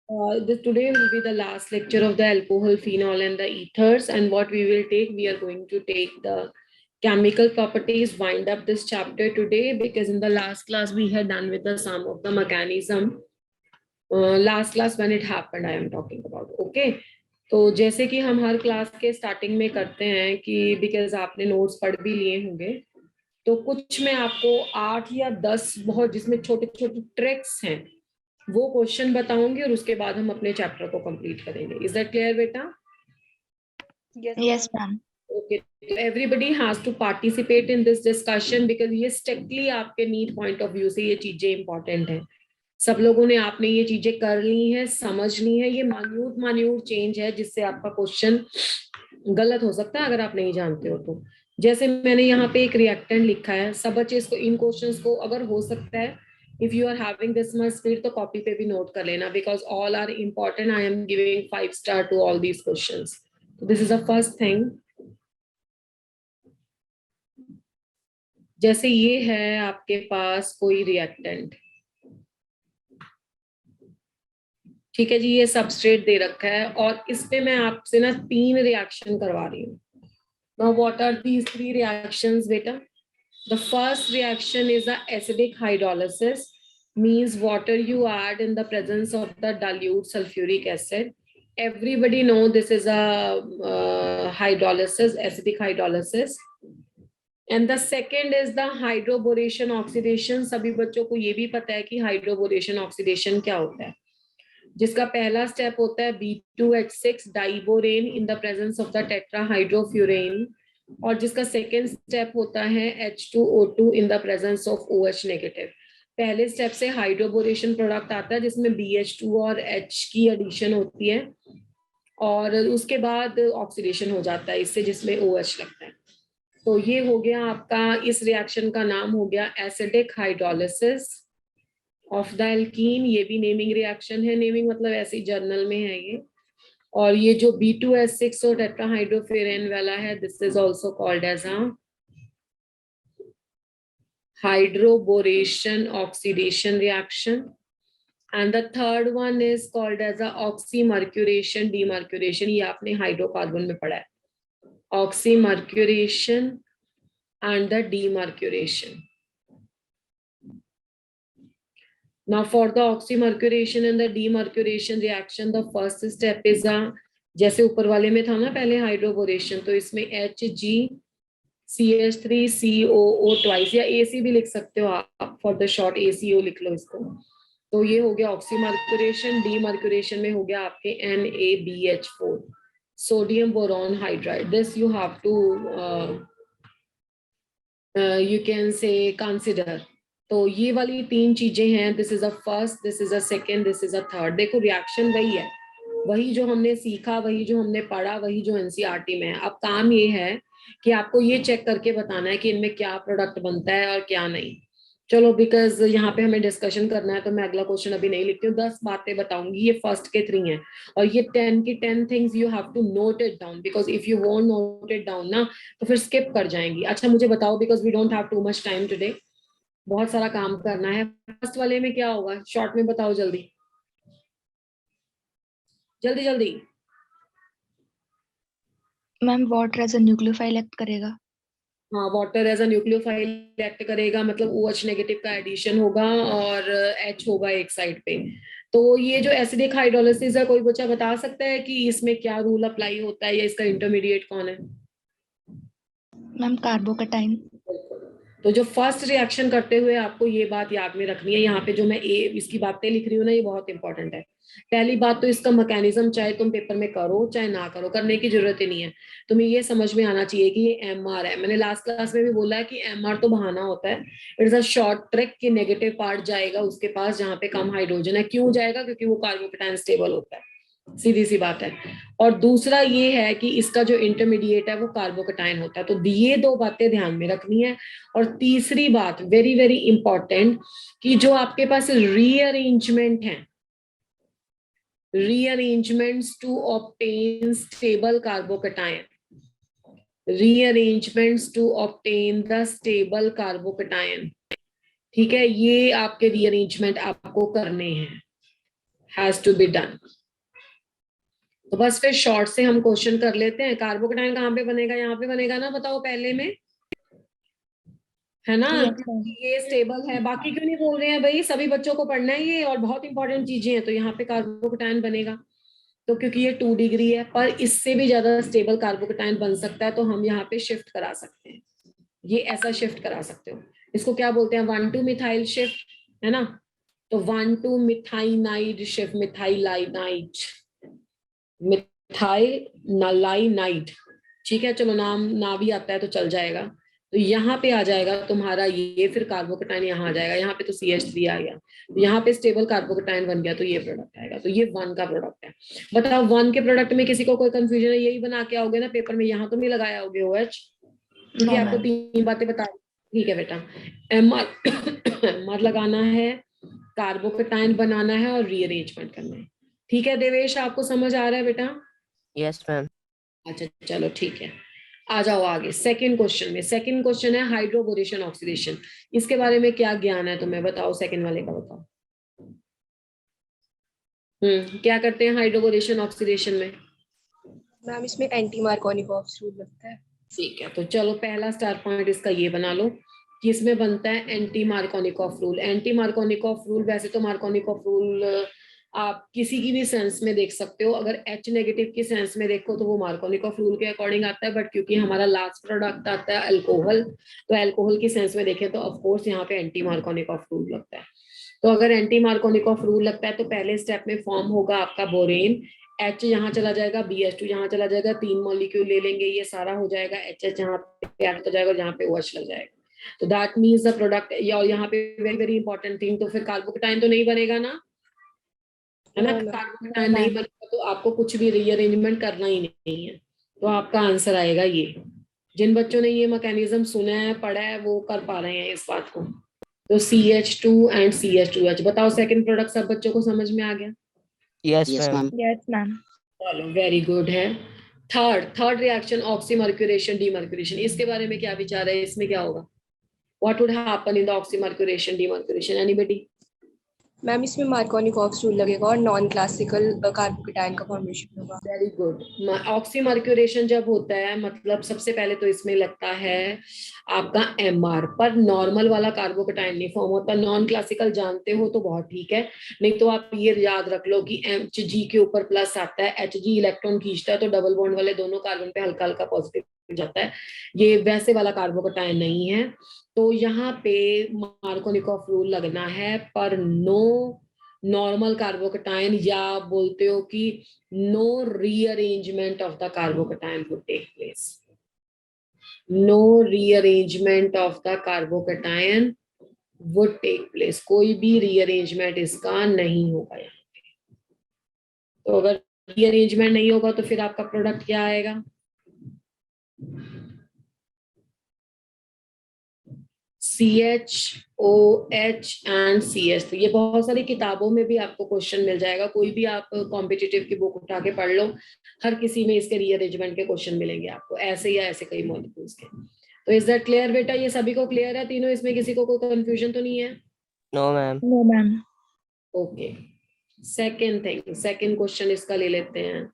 Today will be the last lecture of the alcohol, phenol, and the ethers. And what we will take, we are going to take the chemical properties, wind up this chapter today, because in the last class we had done with the sum of the mechanism. Last class when it happened, I am talking about. Okay. तो जैसे कि हम हर class के starting में करते हैं कि because आपने नोट्स पढ़ भी लिए होंगे, तो कुछ में आपको 8 या 10 बहुत जिसमें छोटे छोटे ट्रिक्स हैं वो क्वेश्चन बताऊंगी और उसके बाद हम अपने चैप्टर को कंप्लीट करेंगे. इज दैट क्लियर बेटा? Yes, ma'am. Okay, so everybody has to participate in this discussion because ये strictly आपके नीट पॉइंट ऑफ व्यू से ये चीजें इंपॉर्टेंट है. सब लोगों ने आपने ये चीजें कर ली है, समझ ली है. ये मान्यूट चेंज है जिससे आपका क्वेश्चन गलत हो सकता है अगर आप नहीं जानते हो तो. जैसे मैंने यहाँ पे एक रिएक्टेंट लिखा है, सब बच्चे इसको इन क्वेश्चंस को अगर हो सकता है if you are having this much speed तो कॉपी पे भी नोट कर लेना because all are important. I am giving 5 star to all these questions. So this is the first thing. जैसे ये है आपके पास कोई रिएक्टेंट, ठीक है जी, ये सबस्ट्रेट दे रखा है और इस पे मैं आपसे ना 3 रिएक्शन करवा रही हूँ. Now what are these 3 reactions बेटा? The first reaction is a acidic hydrolysis, means water you add in the presence of the dilute sulfuric acid. Everybody know this is a hydrolysis, acidic hydrolysis. And the second is the hydroboration oxidation. सभी बच्चों को ये भी पता है कि hydroboration oxidation क्या होता है. जिसका पहला स्टेप होता है B2H6 diborane in the presence of the tetrahydrofuran, और जिसका सेकेंड स्टेप होता है H2O2 in the presence of OH negative. पहले स्टेप से हाइड्रोबोरेशन प्रोडक्ट आता है जिसमें BH2 और H की एडिशन होती है और उसके बाद ऑक्सीडेशन हो जाता है इससे जिसमें OH लगता है. तो ये हो गया आपका, इस रिएक्शन का नाम हो गया acidic hydrolysis of the alkene. ये भी नेमिंग रिएक्शन है, नेमिंग मतलब ऐसे जर्नल में है ये. और ये जो B2H6 और टेट्राहाइड्रोफ्यूरेन वाला है, this is also called as a hydroboration oxidation reaction. And the third one is called as a oxymercuration demercuration. ये आपने हाइड्रोकार्बन में पढ़ा है, oxymercuration and the demercuration. Now for the oxymercuration and the demercuration reaction, the first step is a, जैसे ऊपर वाले में था ना पहले हाइड्रोबोरेशन, तो इसमें HgCH3COO ट्वाइस या AC भी लिख सकते हो आप, फॉर द शॉर्ट ACO लिख लो इसको. तो ये हो गया ऑक्सीमर्क्यूरेशन. डीमर्क्यूरेशन में हो गया आपके NaBH4 sodium boron hydride. This you have to you can say consider. तो ये वाली 3 चीजें हैं. This is a first, this is a second, this is a third. देखो रिएक्शन वही है, वही जो हमने सीखा, वही जो हमने पढ़ा, वही जो NCERT में है. अब काम ये है कि आपको ये चेक करके बताना है कि इनमें क्या प्रोडक्ट बनता है और क्या नहीं. चलो बिकॉज यहाँ पे हमें डिस्कशन करना है तो मैं अगला क्वेश्चन अभी नहीं लिखती हूँ, 10 बातें बताऊंगी. ये फर्स्ट के 3 हैं और ये 10 की 10 things you have to note it down, because if you won't note it down ना तो फिर स्किप कर जाएंगी. अच्छा मुझे बताओ, because we don't have too much time today, बहुत सारा काम करना है. फर्स्ट वाले में क्या होगा, शॉर्ट में बताओ जल्दी जल्दी जल्दी. Ma'am water as a nucleophile act करेगा. हाँ, water as a nucleophile act करेगा, मतलब OH नेगेटिव का एडिशन होगा और H होगा एक साइड पे. तो ये जो एसिडिक हाइड्रोलिसिस है, कोई बच्चा बता सकता है कि इसमें क्या रूल अप्लाई होता है या इसका इंटरमीडिएट कौन है? मैम कार्बोकटाइन. तो जो फर्स्ट रिएक्शन करते हुए आपको ये बात याद में रखनी है, यहाँ पे जो मैं इसकी बातें लिख रही हूँ ना, ये बहुत इंपॉर्टेंट है. पहली बात तो इसका मैकेनिज्म चाहे तुम पेपर में करो चाहे ना करो, करने की जरूरत ही नहीं है. तुम्हें ये समझ में आना चाहिए कि ये MR है. मैंने लास्ट क्लास में भी बोला है कि MR तो बहाना होता है, it is a short trick कि नेगेटिव पार्ट जाएगा उसके पास जहाँ पे कम हाइड्रोजन है. क्यों जाएगा? क्योंकि वो कार्बोकटाइन स्टेबल होता है, सीधी सी बात है. और दूसरा ये है कि इसका जो इंटरमीडिएट है वो कार्बोकटाइन होता है. तो ये 2 बातें ध्यान में रखनी है. और तीसरी बात वेरी वेरी इंपॉर्टेंट, कि जो आपके पास रीअरेंजमेंट है, rearrangements to obtain stable carbocation, rearrangements to obtain the stable carbocation, ठीक है, ये आपके रीअरेंजमेंट आपको करने हैं. Has to be done. तो बस फिर शॉर्ट से हम क्वेश्चन कर लेते हैं। कार्बोकेटाइन कहाँ पे बनेगा? यहाँ पे बनेगा ना, बताओ पहले में, है ना? Yes, ma'am. ये स्टेबल है, बाकी क्यों नहीं बोल रहे हैं भाई? सभी बच्चों को पढ़ना है ये, और बहुत इंपॉर्टेंट चीजें हैं। तो यहाँ पे कार्बोकेटाइन बनेगा, तो क्योंकि ये 2 डिग्री है, पर इससे भी ज्यादा स्टेबल कार्बोकेटाइन बन सकता है, तो हम यहाँ पे शिफ्ट करा सकते हैं। ये ऐसा शिफ्ट करा सकते हो। इसको क्या बोलते हैं? 1,2 मिथाइल शिफ्ट, है ना? तो 1,2 मिथाइनाइड शिफ्ट, मिथाइलाइनाइड, मिथाइलाइनाइड। ठीक है, चलो नाम ना भी आता है तो चल जाएगा। तो यहाँ पे आ जाएगा तुम्हारा ये, फिर कार्बोकेटाइन यहाँ आ जाएगा, यहाँ पे तो CH3 आ गया, तो यहाँ पे स्टेबल कार्बोकेटाइन बन गया, तो ये प्रोडक्ट आएगा। तो ये 1 का प्रोडक्ट है। बताओ 1 के प्रोडक्ट में किसी को कोई कंफ्यूजन है? यही बना के आओगे ना पेपर में, यहाँ तो नहीं लगाया होगे OH, क्योंकि No, आपको ma'am. 3 बातें बता। ठीक है बेटा, MR लगाना है, कार्बोकेटाइन बनाना है और रीअरेंजमेंट करना है। ठीक है देवेश, आपको समझ आ रहा है बेटा? Yes ma'am. अच्छा चलो ठीक है, आ जाओ आगे। सेकंड क्वेश्चन में, सेकंड क्वेश्चन है हाइड्रोबोरेशन ऑक्सीडेशन। इसके बारे में क्या ज्ञान है तुम्हें? बताओ, सेकंड वाले का बताओ। क्या करते हैं हाइड्रोबोरेशन ऑक्सीडेशन में? मैम इसमें एंटी मार्कोनिकॉफ रूल लगता है। ठीक है, तो चलो पहला स्टार पॉइंट इसका ये बना लो कि इसमें बनता है anti Markovnikov rule. Anti Markovnikov rule, वैसे तो मार्कोनिकॉफ रूल आप किसी की भी सेंस में देख सकते हो। अगर H नेगेटिव की सेंस में देखो तो वो मार्कोनिकॉफ रूल के अकॉर्डिंग आता है, बट क्योंकि हमारा लास्ट प्रोडक्ट आता है अल्कोहल, तो अल्कोहल की सेंस में देखें तो ऑफकोर्स यहाँ पे एंटी मार्कोनिकॉफ रूल लगता है। तो अगर एंटी मार्कोनिकॉफ रूल लगता है तो पहले स्टेप में फॉर्म होगा आपका बोरेन। H यहाँ चला जाएगा, BH2 यहाँ चला जाएगा, 3 मॉलिक्यूल ले लेंगे, ये सारा हो जाएगा। HH यहाँ पे ऐड हो जाएगा और यहाँ पे OH लग जाएगा। तो दैट मीन्स द प्रोडक्ट। और यहाँ पे वेरी वेरी इंपॉर्टेंट थिंग, तो फिर कार्बोकेटाइन तो नहीं बनेगा ना, है ना? कार्बोकेटाइन नहीं बनेगा तो आपको कुछ भी रीअरेंजमेंट करना ही नहीं है। तो आपका आंसर आएगा ये। जिन बच्चों ने ये मैकेनिज्म सुना है, पढ़ा है, वो कर पा रहे हैं इस बात को। तो CH2 एंड CH2H। बताओ सेकंड प्रोडक्ट सब बच्चों को समझ में आ गया? Yes Yes, ma'am. ma'am. Yes, ma'am. चलो वेरी गुड है। थर्ड रिएक्शन ऑक्सीमर्क्यूरेशन डीमर्क्यूरेशन, इसके बारे में क्या विचार है? इसमें क्या होगा? What would happen in the oxymercuration demercuration? Anybody? Ma'am इसमें मार्कोनिकॉफ रूल लगेगा और नॉन क्लासिकल कार्बोकेटाइन का फॉर्मेशन होगा। Very good. ऑक्सीमर्क्यूरेशन जब होता है, मतलब सबसे पहले तो इसमें लगता है आपका MR, पर नॉर्मल वाला कार्बोकेटाइन नहीं फॉर्म होता। नॉन क्लासिकल जानते हो तो बहुत ठीक है, नहीं तो आप ये याद रख लो कि Hg के ऊपर प्लस आता है, Hg इलेक्ट्रॉन खींचता है, तो डबल बॉन्ड वाले दोनों कार्बन पे हल्का हल्का पॉजिटिव जाता है। ये वैसे वाला कार्बोकेटाइन नहीं है। तो यहाँ पे मार्कोनिकॉफ रूल लगना है, पर नो नॉर्मल कार्बोकेटाइन, या बोलते हो कि no rearrangement of the carbocation would take place. No rearrangement of the carbocation would take place. कोई भी rearrangement इसका नहीं होगा यहाँ पे। तो अगर rearrangement नहीं होगा तो फिर आपका प्रोडक्ट क्या आएगा? CHOH and CH। तो ये बहुत सारी किताबों में भी आपको क्वेश्चन मिल जाएगा, कोई भी आप कॉम्पिटिटिव की बुक उठा के पढ़ लो, हर किसी में इसके रीअरेंजमेंट के क्वेश्चन मिलेंगे आपको, ऐसे या ऐसे कई मॉलिक्यूल्स के। तो इज दैट क्लियर बेटा? ये सभी को क्लियर है तीनों? इसमें किसी को कोई कंफ्यूजन तो नहीं है? No ma'am. No, ma'am. Okay, second thing, second question इसका ले लेते हैं।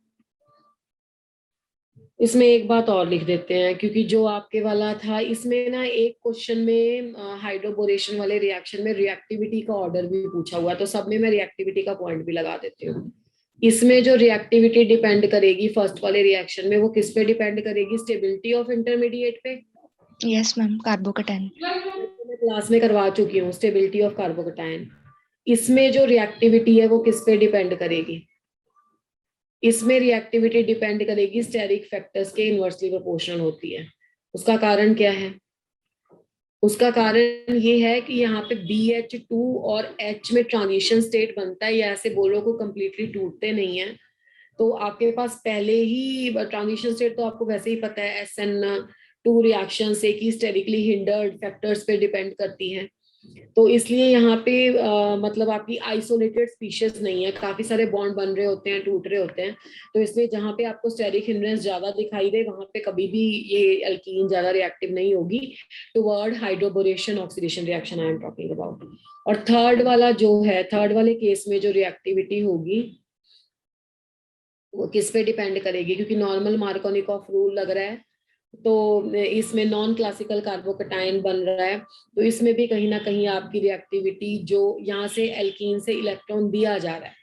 इसमें एक बात और लिख देते हैं, क्योंकि जो आपके वाला था इसमें ना एक क्वेश्चन में हाइड्रोबोरेशन वाले रिएक्शन में रिएक्टिविटी का ऑर्डर भी पूछा हुआ है, तो सब में मैं रिएक्टिविटी का पॉइंट भी लगा देती हूँ। इसमें जो रिएक्टिविटी डिपेंड करेगी फर्स्ट वाले रिएक्शन में, वो किस पे डिपेंड करेगी? स्टेबिलिटी ऑफ इंटरमीडिएट पे। Yes, ma'am. Carbocation. मैं क्लास में करवा चुकी हूँ स्टेबिलिटी ऑफ कार्बोकेटाइन। इसमें जो रिएक्टिविटी है वो किस पे डिपेंड करेगी? इसमें रिएक्टिविटी डिपेंड करेगी स्टेरिक फैक्टर्स के इनवर्सली प्रोपोर्शनल होती है। उसका कारण क्या है? उसका कारण ये है कि यहाँ पे BH2 और H में ट्रांजिशन स्टेट बनता है, या ऐसे बोलो को कंप्लीटली टूटते नहीं है। तो आपके पास पहले ही ट्रांजिशन स्टेट तो आपको वैसे ही पता है SN2 रिएक्शन से कि स्टेरिकली हिंडर्ड फैक्टर्स पे डिपेंड करती हैं। तो इसलिए यहाँ पे मतलब आपकी आइसोलेटेड स्पीशीज नहीं है, काफी सारे बॉन्ड बन रहे होते हैं, टूट रहे होते हैं। तो इसलिए जहाँ पे आपको स्टेरिक हिंड्रेंस ज्यादा दिखाई दे वहां पे कभी भी ये एल्कीन ज्यादा रिएक्टिव नहीं होगी toward hydroboration oxidation reaction I am talking about. और थर्ड वाला जो है, थर्ड वाले केस में जो रिएक्टिविटी होगी वो किस पे डिपेंड करेगी, क्योंकि नॉर्मल मार्कोनिकॉफ रूल लग रहा है तो इसमें नॉन क्लासिकल कार्बोकेटाइन बन रहा है, तो इसमें भी कहीं ना कहीं आपकी रिएक्टिविटी जो यहाँ से एल्कीन से इलेक्ट्रॉन दिया जा रहा है,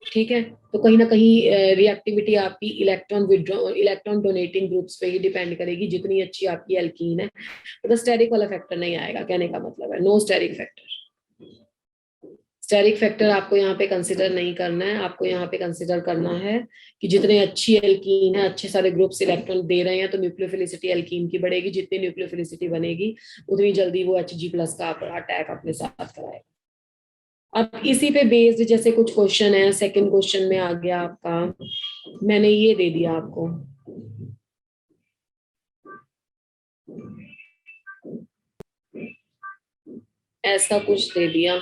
ठीक है, तो कहीं ना कहीं रिएक्टिविटी आपकी इलेक्ट्रॉन डोनेटिंग ग्रुप्स पे ही डिपेंड करेगी। जितनी अच्छी आपकी एल्कीन है तो स्टेरिक वाला फैक्टर नहीं आएगा, कहने का मतलब है no steric factor. Steric factor आपको यहाँ पे कंसिडर नहीं करना है, आपको यहाँ पे कंसिडर करना है कि जितने अच्छी एल्कीन है, अच्छे सारे ग्रुप्स इलेक्ट्रॉन दे रहे हैं तो न्यूक्लियोफिलिसिटी एल्कीन की बढ़ेगी, जितनी न्यूक्लियोफिलिसिटी बनेगी उतनी जल्दी वो Hg+ का अटैक अपने साथ कराएगा। अब इसी पे बेस्ड जैसे कुछ क्वेश्चन है, सेकंड क्वेश्चन में आ गया आपका, मैंने ये दे दिया आपको, ऐसा कुछ दे दिया,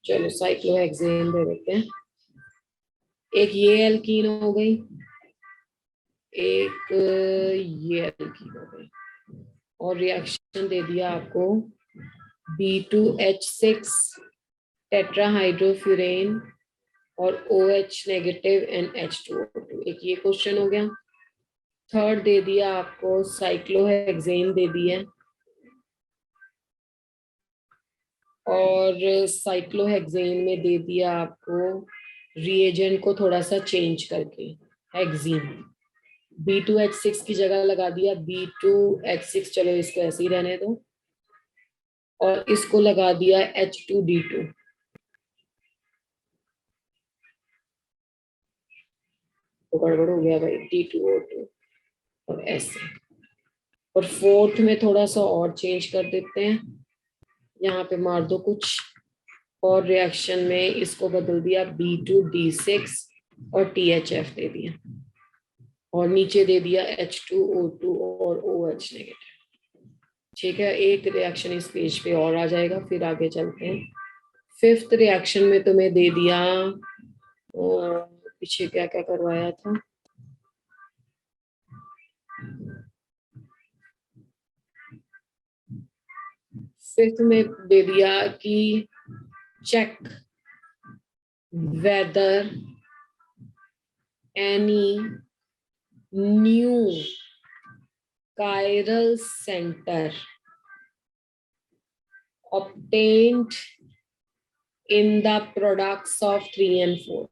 चलो साइक्लोहेक्सेन दे देते हैं। एक ये एल्कीन हो गई, एक ये एल्कीन हो गई, और रिएक्शन दे दिया आपको B2H6 टेट्राहाइड्रोफ्यूरेन और OH नेगेटिव एंड H2O2, एक ये क्वेश्चन हो गया। थर्ड दे दिया आपको साइक्लोहेक्सेन दे दिया, और साइक्लोहेक्सेन में दे दिया आपको रिएजेंट को थोड़ा सा चेंज करके हेक्सीन, B2H6 की जगह लगा दिया B2H6, चलो इसको ऐसे ही रहने दो, और इसको लगा दिया H2D2, तो गड़बड़ हो गया भाई, D2O2 और ऐसे। और फोर्थ में थोड़ा सा और चेंज कर देते हैं, यहाँ पे मार दो कुछ, और रिएक्शन में इसको बदल दिया B2D6 और THF दे दिया, और नीचे दे दिया H2O2 और OH नेगेटिव। ठीक है, एक रिएक्शन इस पेज पे और आ जाएगा, फिर आगे चलते हैं। फिफ्थ रिएक्शन में तुम्हें दे दिया, पीछे क्या क्या करवाया था, फिफ्थ में दे दिया कि check whether any new chiral center obtained in the products of 3 and 4,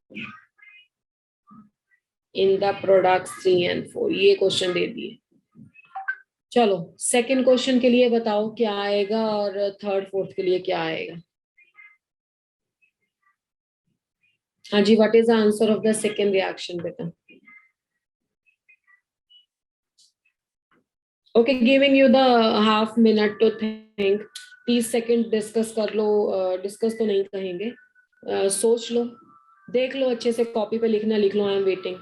in the products 3 and 4, ये क्वेश्चन दे दिए। चलो सेकंड क्वेश्चन के लिए बताओ क्या आएगा, और थर्ड फोर्थ के लिए क्या आएगा। हाँ जी, what is the answer of the second reaction बेटा। Okay, giving you the half minute to think, 30 second discuss कर लो, डिस्कस तो नहीं कहेंगे, सोच लो, देख लो अच्छे से, कॉपी पे लिखना लिख लो, आई एम वेटिंग।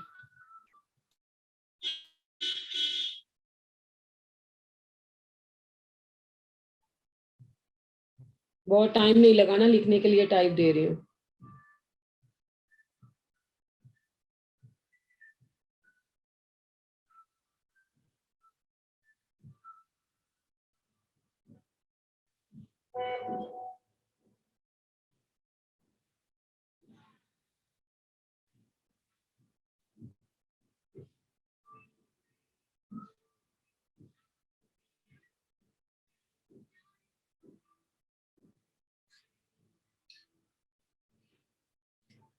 बहुत टाइम नहीं लगाना, लिखने के लिए टाइप दे रही हूँ।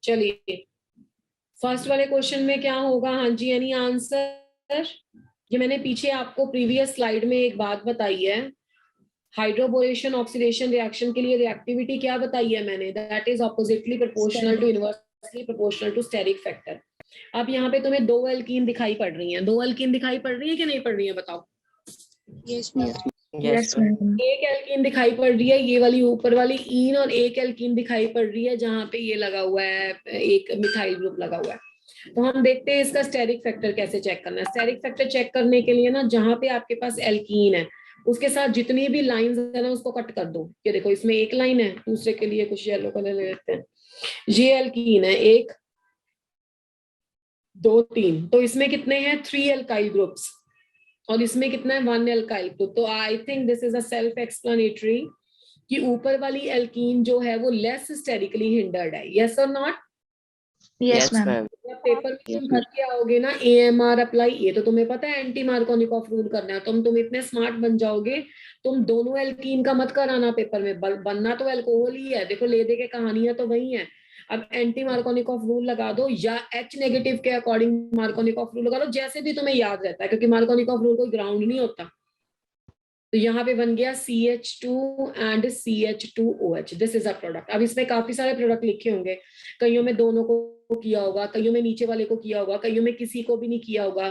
चलिए, फर्स्ट वाले क्वेश्चन में क्या होगा, हाँ जी, एनी आंसर। ये मैंने पीछे आपको प्रीवियस स्लाइड में एक बात बताई है, हाइड्रोबोरेशन ऑक्सीडेशन रिएक्शन के लिए रिएक्टिविटी क्या बताई है मैंने, that is oppositely proportional to inversely proportional to steric factor. अब यहाँ पे तुम्हें दो एल्कीन दिखाई पड़ रही हैं, दो एल्कीन दिखाई पड़ रही है कि नहीं पड़ रही है, बताओ। Yes ma'am. Yes, ma'am. एक एल्कीन दिखाई पड़ रही है, ये वाली ऊपर वाली ईन, और एक एल्कीन दिखाई पड़ रही है जहां पे ये लगा हुआ है, एक मिथाइल ग्रुप लगा हुआ है। तो हम देखते हैं इसका स्टेरिक फैक्टर कैसे चेक करना है। स्टेरिक फैक्टर चेक करने के लिए ना, जहां पे आपके पास एल्कीन है उसके साथ जितनी भी लाइंस है ना उसको कट कर दो। ये देखो इसमें एक लाइन है, दूसरे के लिए कुछ येलो कलर ले लेते हैं। ये एल्कीन है, 1 2 3, तो इसमें कितने हैं 3 एल्काइल ग्रुप्स, और इसमें कितना है 1 एल्काइल ग्रुप। तो I think this is a self explanatory कि ऊपर वाली एल्कीन जो है वो लेस स्टेरिकली हिंडर्ड है। यस और not? Yes, Yes, ma'am. ma'am. Paper में तुम करके आओगे ना AMR अप्लाई, ये तो तुम्हें पता है एंटी मार्कोनिकॉफ रूल करना है। तुम इतने स्मार्ट बन जाओगे, तुम दोनों एल्कीन का मत कराना पेपर में, बनना तो अल्कोहल ही है। देखो ले दे के कहानियां तो वही है। अब एंटी मार्कोनिकॉफ रूल लगा दो या H नेगेटिव के अकॉर्डिंग मार्कोनिकॉफ रूल लगा दो, जैसे भी तुम्हें याद रहता है, क्योंकि मार्कोनिकॉफ रूल कोई ग्राउंड नहीं होता। तो यहाँ पे बन गया CH2 and CH2OH, this is a product. अब इसमें काफी सारे प्रोडक्ट लिखे होंगे, कईयों में दोनों को किया होगा, कईयों में नीचे वाले को किया होगा, कईयों में किसी को भी नहीं किया होगा,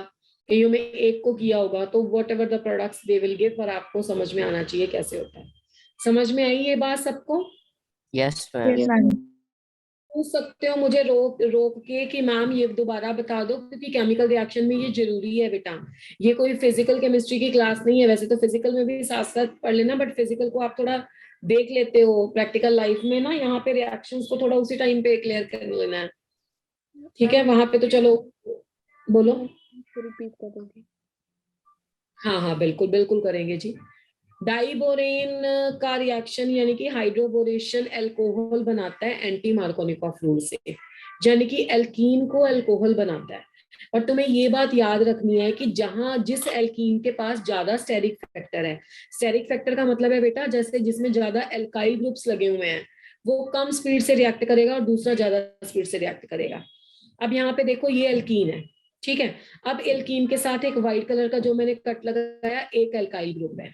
कईयों में एक को किया होगा। तो what ever the products they will give, पर आपको समझ में आना चाहिए कैसे होता है। समझ में आई ये बात सबको? Yes, ma'am. Yes, ma'am. पूछ सकते हो मुझे रोक रोक के कि मैम ये दोबारा बता दो, क्योंकि केमिकल रिएक्शन में ये जरूरी है बेटा। ये कोई फिजिकल केमिस्ट्री की क्लास नहीं है, वैसे तो फिजिकल में भी साथ साथ पढ़ लेना, बट फिजिकल को आप थोड़ा देख लेते हो, प्रैक्टिकल लाइफ में ना यहाँ पे रिएक्शंस को थोड़ा उसी टाइम पे क्लियर कर लेना है। ठीक है, वहां पे तो चलो बोलो। रिपीट कर दोगे? हाँ हाँ बिल्कुल बिल्कुल करेंगे जी। डाइबोरेन का रिएक्शन यानी कि हाइड्रोबोरेशन अल्कोहल बनाता है एंटी मार्कोनिकॉफ रूल से, यानी कि एल्कीन को अल्कोहल बनाता है। और तुम्हें ये बात याद रखनी है कि जहां जिस एल्कीन के पास ज्यादा स्टेरिक फैक्टर है, स्टेरिक फैक्टर का मतलब है बेटा जैसे जिसमें ज्यादा एल्काइल ग्रुप्स लगे हुए हैं, वो कम स्पीड से रिएक्ट करेगा और दूसरा ज्यादा स्पीड से रिएक्ट करेगा। अब यहाँ पे देखो ये एल्कीन है, ठीक है। अब एल्कीन के साथ एक व्हाइट कलर का जो मैंने कट लगाया, एक एल्काइल ग्रुप है,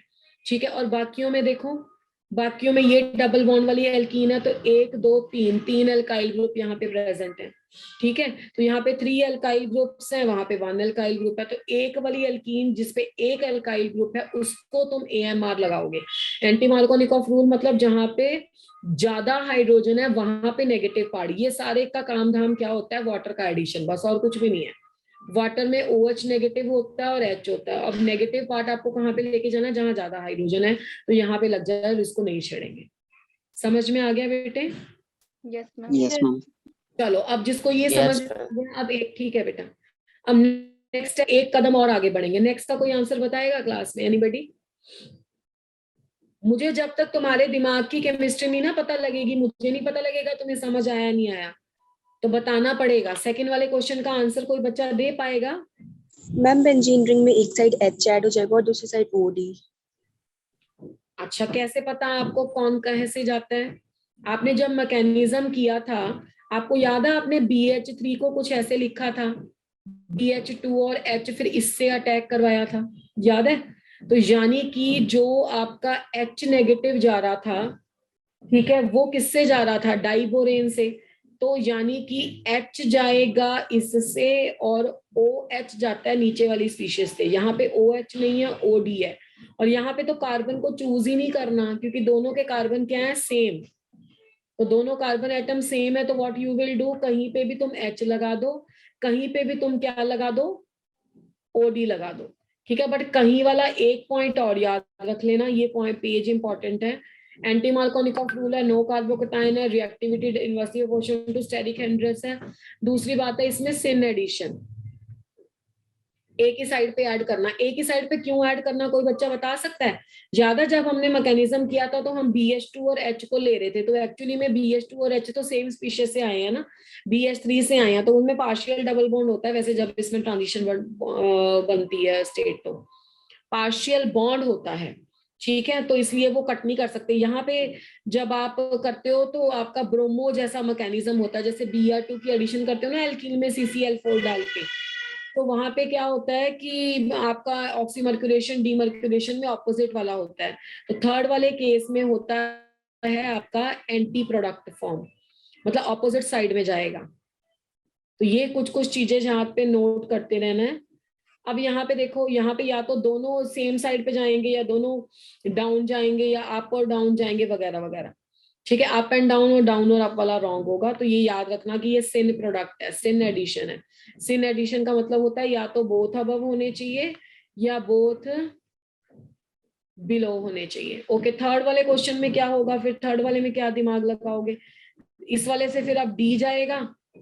ठीक है। और बाकियों में देखो, बाकियों में ये डबल बॉन्ड वाली एल्कीन है, तो 1 2 3 3 एल्काइल ग्रुप यहाँ पे प्रेजेंट है, ठीक है। तो यहाँ पे 3 एल्काइल ग्रुप्स हैं, वहां पे 1 एल्काइल ग्रुप है। तो एक वाली एल्कीन जिसपे एक एल्काइल ग्रुप है उसको तुम AMR लगाओगे। एंटी मार्कोनिकॉफ रूल मतलब जहां पे ज्यादा हाइड्रोजन है वहां पे नेगेटिव पार्ट। ये सारे का काम धाम क्या होता है, वाटर का एडिशन, बस और कुछ भी नहीं है। वाटर में OH नेगेटिव होता है और H होता है। अब नेगेटिव पार्ट आपको कहाँ पे लेके जाना है, जहां ज्यादा हाइड्रोजन है, तो यहाँ पे लग जाए और इसको नहीं छेड़ेंगे। समझ में आ गया बेटे? Yes ma'am. Yes ma'am. चलो अब जिसको ये Yes, समझ ma'am. में अब एक ठीक है बेटा। अब नेक्स्ट एक कदम और आगे बढ़ेंगे। नेक्स्ट का कोई आंसर बताएगा क्लास में? एनीबडी? मुझे जब तक तुम्हारे दिमाग की केमिस्ट्री नहीं ना पता लगेगी, मुझे नहीं पता लगेगा तुम्हें समझ आया नहीं आया, तो बताना पड़ेगा। सेकंड वाले क्वेश्चन का आंसर कोई बच्चा दे पाएगा? मैम बेंजीन रिंग में एक साइड H ऐड हो जाएगा और दूसरी साइड OD। अच्छा, कैसे पता आपको कौन कहे से जाता है? आपने जब मैकेनिज्म किया था, आपको याद है आपने BH3 को कुछ ऐसे लिखा था, BH2 और H फिर इससे अटैक करवाया था, याद है? तो यानी कि जो आपका H नेगेटिव जा रहा था, ठीक है, वो किससे जा रहा था, डाइबोरेन से। तो यानी कि H जाएगा इससे और OH जाता है नीचे वाली स्पीशीज से। यहाँ पे OH नहीं है, OD है। और यहाँ पे तो कार्बन को चूज ही नहीं करना, क्योंकि दोनों के कार्बन क्या है, सेम। तो दोनों कार्बन एटम सेम है, तो व्हाट यू विल डू, कहीं पे भी तुम H लगा दो, कहीं पे भी तुम क्या लगा दो, OD लगा दो, ठीक है। बट कहीं वाला एक पॉइंट और याद रख लेना, ये पॉइंट पेज इंपॉर्टेंट है। एंटी मार्कोनिकॉफ रूल है, नो कार्बोकटाइन है, reactivity inversely proportional to steric hindrance है। दूसरी बात है इसमें सिन एडिशन, एक ही साइड पे ऐड करना। एक ही साइड पे क्यों ऐड करना, कोई बच्चा बता सकता है? ज्यादा जब हमने मैकेनिज्म किया था तो हम BH2 और H को ले रहे थे, तो एक्चुअली में BH2 और H तो सेम स्पीशीज से आए हैं ना, BH3 से आए हैं, तो उनमें पार्शियल डबल बॉन्ड होता है। वैसे जब इसमें ट्रांजिशन बनती है स्टेट तो पार्शियल बॉन्ड होता है, ठीक है। तो इसलिए वो कट नहीं कर सकते। यहाँ पे जब आप करते हो तो आपका ब्रोमो जैसा मैकेनिज्म होता है, जैसे Br2 की एडिशन करते हो ना एल्कीन में CCl4 डाल के, तो वहां पे क्या होता है कि आपका ऑक्सीमर्क्यूलेशन डीमर्क्यूलेशन में ऑपोजिट वाला होता है। तो थर्ड वाले केस में होता है आपका एंटी प्रोडक्ट फॉर्म, मतलब ऑपोजिट साइड में जाएगा। तो ये कुछ कुछ चीजें जहाँ पे नोट करते रहना है। अब यहाँ पे देखो, यहाँ पे या तो दोनों सेम साइड पे जाएंगे या दोनों डाउन जाएंगे या अप और डाउन जाएंगे वगैरह वगैरह, ठीक है, अप एंड डाउन और डाउन और अप वाला रॉन्ग होगा, तो ये याद रखना कि ये सिन प्रोडक्ट है, सिन एडिशन है। सिन एडिशन का मतलब होता है या तो बोथ अबव होने चाहिए या बोथ बिलो होने चाहिए। ओके, थर्ड वाले क्वेश्चन में क्या होगा फिर? थर्ड वाले में क्या दिमाग लगाओगे? इस वाले से फिर अब डी जाएगा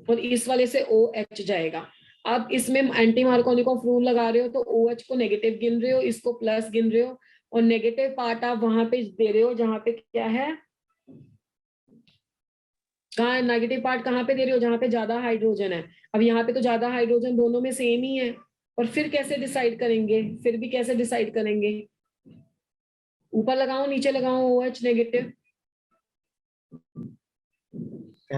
और इस वाले से ओ एच जाएगा। अब इसमें एंटी मार्कोनिकॉफ रूल लगा रहे हो तो ओ एच को नेगेटिव गिन रहे हो, इसको प्लस गिन रहे हो, और नेगेटिव पार्ट आप वहां पे दे रहे हो जहां पे क्या है, कहाँ नेगेटिव पार्ट कहाँ पे दे रहे हो? जहां पे ज्यादा हाइड्रोजन है। अब यहाँ पे तो ज्यादा हाइड्रोजन दोनों में सेम ही है, और फिर कैसे डिसाइड करेंगे? फिर भी कैसे डिसाइड करेंगे? ऊपर लगाओ नीचे लगाओ ओ एच नेगेटिव?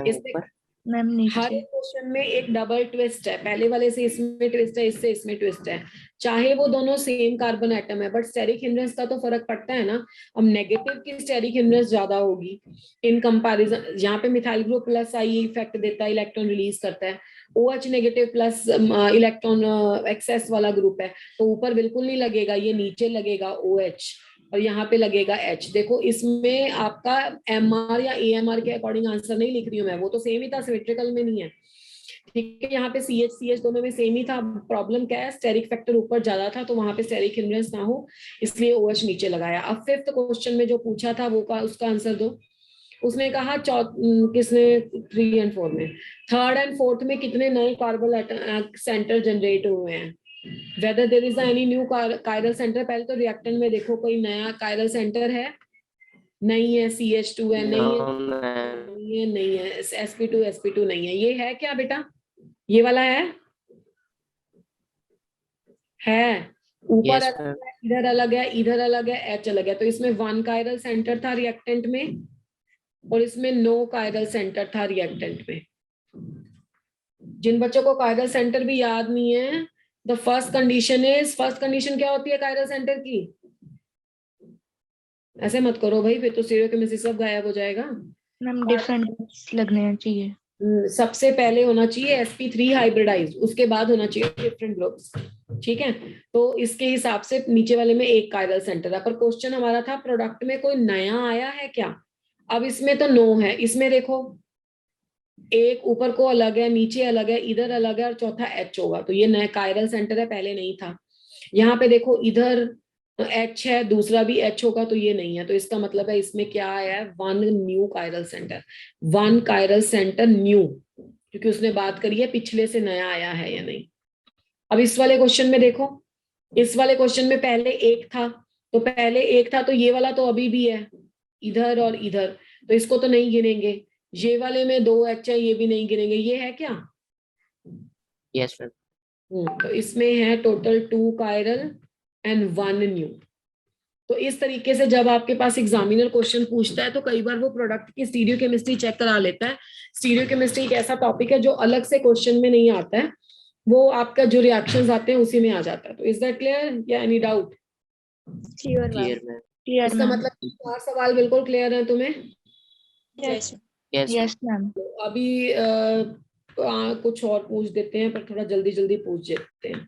इसमें ऊपर। मैम हर नीचे। एक क्वेश्चन में एक डबल ट्विस्ट है, पहले वाले से इसमें ट्विस्ट है, इससे इसमें ट्विस्ट है। चाहे वो दोनों सेम कार्बन एटम है, बट स्टेरिक हिंड्रेंस का तो फर्क पड़ता है ना। अब नेगेटिव की स्टेरिक हिंड्रेंस ज्यादा होगी इन कंपैरिजन। यहाँ पे methyl group plus I effect देता है, इलेक्ट्रॉन रिलीज करता है। OH negative plus electron excess वाला ग्रुप है, तो ऊपर बिल्कुल नहीं लगेगा, ये नीचे लगेगा OH, और यहाँ पे लगेगा H। देखो इसमें आपका MR या AMR के अकॉर्डिंग आंसर नहीं लिख रही हूँ मैं, वो तो सेम ही था, सिमेट्रिकल में नहीं है। ठीक है, यहाँ पे CH दोनों में सेम ही था। प्रॉब्लम क्या है, स्टेरिक फैक्टर ऊपर ज्यादा था तो वहां पे स्टेरिक हिंड्रेंस ना हो, इसलिए OH नीचे लगाया। अब फिफ्थ क्वेश्चन में जो पूछा था वो का उसका आंसर दो। उसने कहा किसने 3 एंड 4 में, थर्ड एंड फोर्थ में कितने नए कार्बन सेंटर जनरेट हुए हैं? Whether there is any new chiral centre. पहले तो रिएक्टेंट में देखो कोई नया कायरल सेंटर है? नहीं है। CH2 है? नहीं है। No, ma'am. नहीं है, नहीं है। sp2 नहीं है। ये है क्या बेटा? ये वाला है ऊपर Yes, अलग ma'am. है, इधर अलग है, इधर अलग है, H अलग है। तो इसमें 1 कायरल सेंटर था रिएक्टेंट में, और इसमें 9 कायरल सेंटर था रिएक्टेंट में। जिन बच्चों को कायरल सेंटर भी याद नहीं है, द फर्स्ट कंडीशन क्या होती है कायरल सेंटर की? ऐसे मत करो भाई, फिर तो स्टीरियोकेमिस्ट्री सब गायब हो जाएगा। मैम डिफरेंट लगने चाहिए। सबसे पहले होना चाहिए sp3 हाइब्रिडाइज, उसके बाद होना चाहिए डिफरेंट ग्रुप्स। ठीक है, तो इसके हिसाब से नीचे वाले में एक कायरल सेंटर है। पर क्वेश्चन हमारा था प्रोडक्ट में कोई नया आया है क्या? अब इसमें तो 9 है, इसमें देखो एक ऊपर को अलग है, नीचे अलग है, इधर अलग है, और चौथा H होगा, तो ये नया कायरल सेंटर है, पहले नहीं था। यहाँ पे देखो इधर H है, दूसरा भी H होगा, तो ये नहीं है। तो इसका मतलब है इसमें क्या आया है? 1 new chiral centre, 1 chiral centre new, क्योंकि उसने बात करी है पिछले से नया आया है या नहीं। अब इस वाले क्वेश्चन में देखो, इस वाले क्वेश्चन में पहले एक था, तो पहले एक था तो ये वाला तो अभी भी है, इधर और इधर, तो इसको तो नहीं गिनेंगे। ये वाले में 2 H है, ये भी नहीं गिनेंगे। ये है क्या? Yes, ma'am. तो इसमें है टोटल 2 कायरल एंड 1 न्यू। तो इस तरीके से जब आपके पास एग्जामिनर क्वेश्चन पूछता है तो कई बार वो प्रोडक्ट की स्टीरियोकेमिस्ट्री चेक करा लेता है। स्टीरियोकेमिस्ट्री एक ऐसा टॉपिक है जो अलग से क्वेश्चन में नहीं आता है, वो आपका जो रिएक्शंस आते हैं उसी में आ जाता है। तो इज दैट क्लियर या any doubt? Clear ma'am. Clear, ma'am. Clear इसका मैम। मतलब 4 सवाल बिल्कुल क्लियर है तुम्हें? Yes. Yes, ma'am. Yes ma'am. अभी कुछ और पूछ देते हैं, पर थोड़ा जल्दी जल्दी पूछ देते हैं,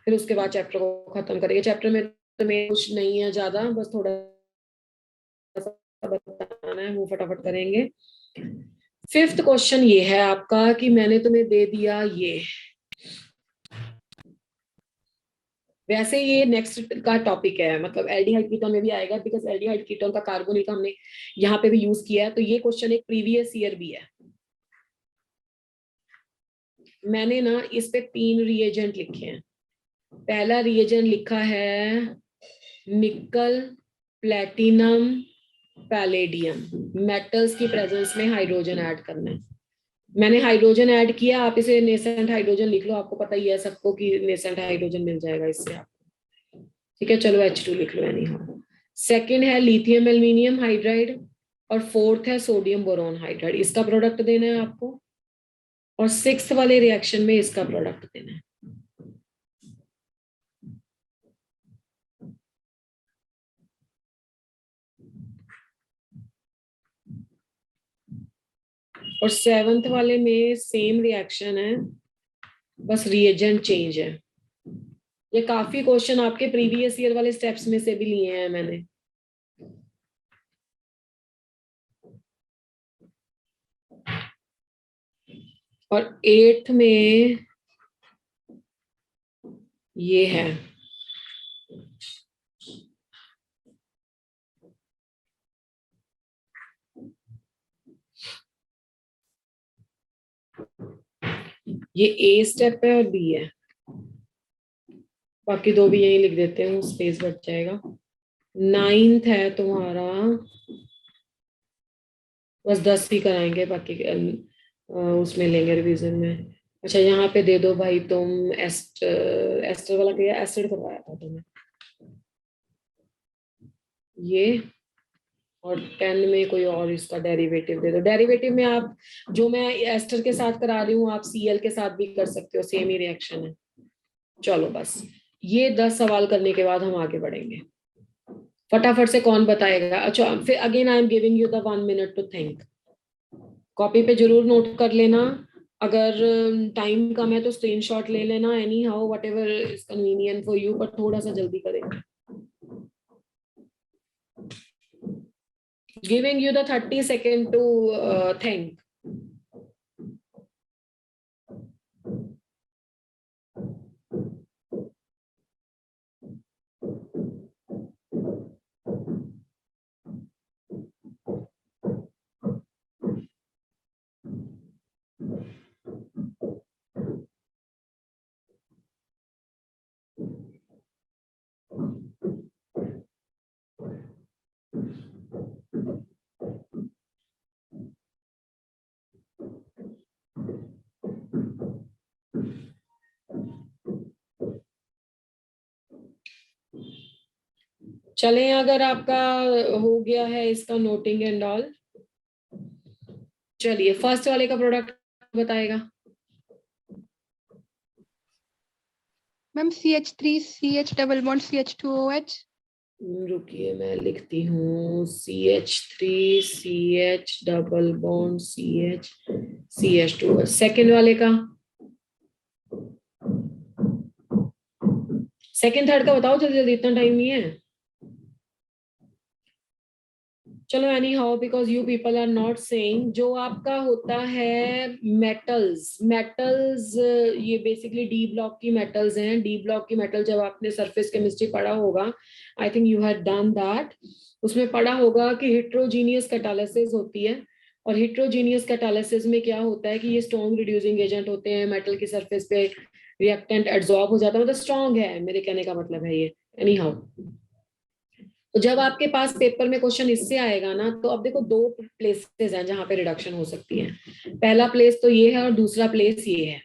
फिर उसके बाद चैप्टर को खत्म करेंगे। चैप्टर में तुम्हें कुछ नहीं है ज्यादा, बस थोड़ा सा बताना है, वो फटाफट करेंगे। फिफ्थ क्वेश्चन ये है आपका कि मैंने तुम्हें दे दिया ये, वैसे ये नेक्स्ट का टॉपिक है, मतलब एल्डिहाइड कीटोन में भी आएगा, बिकॉज एल्डिहाइड कीटोन का कार्बोनिल का हमने यहाँ पे भी यूज किया है। तो ये क्वेश्चन एक प्रीवियस ईयर भी है। मैंने ना इस पे 3 रिएजेंट लिखे हैं। पहला रिएजेंट लिखा है निकल, प्लेटिनम, पैलेडियम, मेटल्स की प्रेजेंस में हाइड्रोजन ऐड करना है। मैंने हाइड्रोजन ऐड किया, आप इसे नेसेंट हाइड्रोजन लिख लो, आपको पता ही है सबको कि नेसेंट हाइड्रोजन मिल जाएगा इससे आपको। ठीक है, चलो H2 लिख लो एनी हाउ। सेकेंड है लिथियम एल्यूमिनियम हाइड्राइड, और फोर्थ है सोडियम बोरोन हाइड्राइड। इसका प्रोडक्ट देना है आपको, और 6th वाले रिएक्शन में इसका प्रोडक्ट देना है। और 7th वाले में सेम रिएक्शन है, बस रिएजेंट चेंज है। ये काफी क्वेश्चन आपके प्रीवियस ईयर वाले स्टेप्स में से भी लिए हैं मैंने। और 8th में ये है, ये A स्टेप है और B है, बाकी दो भी यही लिख देते हैं, स्पेस बच जाएगा। 9th है तुम्हारा, बस 10 ही कराएंगे, बाकी उसमें लेंगे रिवीजन में। अच्छा यहाँ पे दे दो भाई तुम एस्टर वाला क्या, एसिड करवाया था तुम्हें ये, और 10 में कोई और इसका डेरिवेटिव दे दो। डेरिवेटिव में आप जो मैं एस्टर के साथ करा रही हूँ आप Cl के साथ भी कर सकते हो, सेम ही रिएक्शन है। चलो बस ये 10 सवाल करने के बाद हम आगे बढ़ेंगे। फटाफट से कौन बताएगा? अच्छा फिर again I am giving you the 1 minute to think. Copy पे जरूर नोट कर लेना, अगर टाइम कम है तो स्क्रीनशॉट ले लेना, any how what ever is convenient for you, पर थोड़ा सा जल्दी करेंगे। Giving you the 30 second to think. चलें अगर आपका हो गया है इसका नोटिंग एंड ऑल। चलिए फर्स्ट वाले का प्रोडक्ट बताएगा। Ma'am CH3 CH double bond CH2OH। रुकिए मैं लिखती हूँ, CH3 CH double bond CH CH2। Second वाले का, सेकेंड थर्ड का बताओ जल्दी जल्दी, इतना टाइम नहीं है। चलो anyhow because you people are not saying, जो आपका होता है मेटल्स, मेटल्स ये बेसिकली डी ब्लॉक की मेटल्स हैं। डी ब्लॉक की मेटल जब आपने सरफेस केमिस्ट्री पढ़ा होगा, I think you had done that, उसमें पढ़ा होगा कि हेट्रोजीनियस कैटालिसिस होती है। और हेट्रोजीनियस कैटालिसिस में क्या होता है कि ये स्ट्रॉन्ग रिड्यूसिंग एजेंट होते हैं, मेटल की सरफेस पे रिएक्टेंट एब्जॉर्ब हो जाता है, मतलब स्ट्रॉन्ग है, मेरे कहने का मतलब है ये। एनी हाउ तो जब आपके पास पेपर में क्वेश्चन इससे आएगा ना, तो अब देखो दो प्लेसेस हैं जहां पे रिडक्शन हो सकती है। पहला प्लेस तो ये है और दूसरा प्लेस ये है,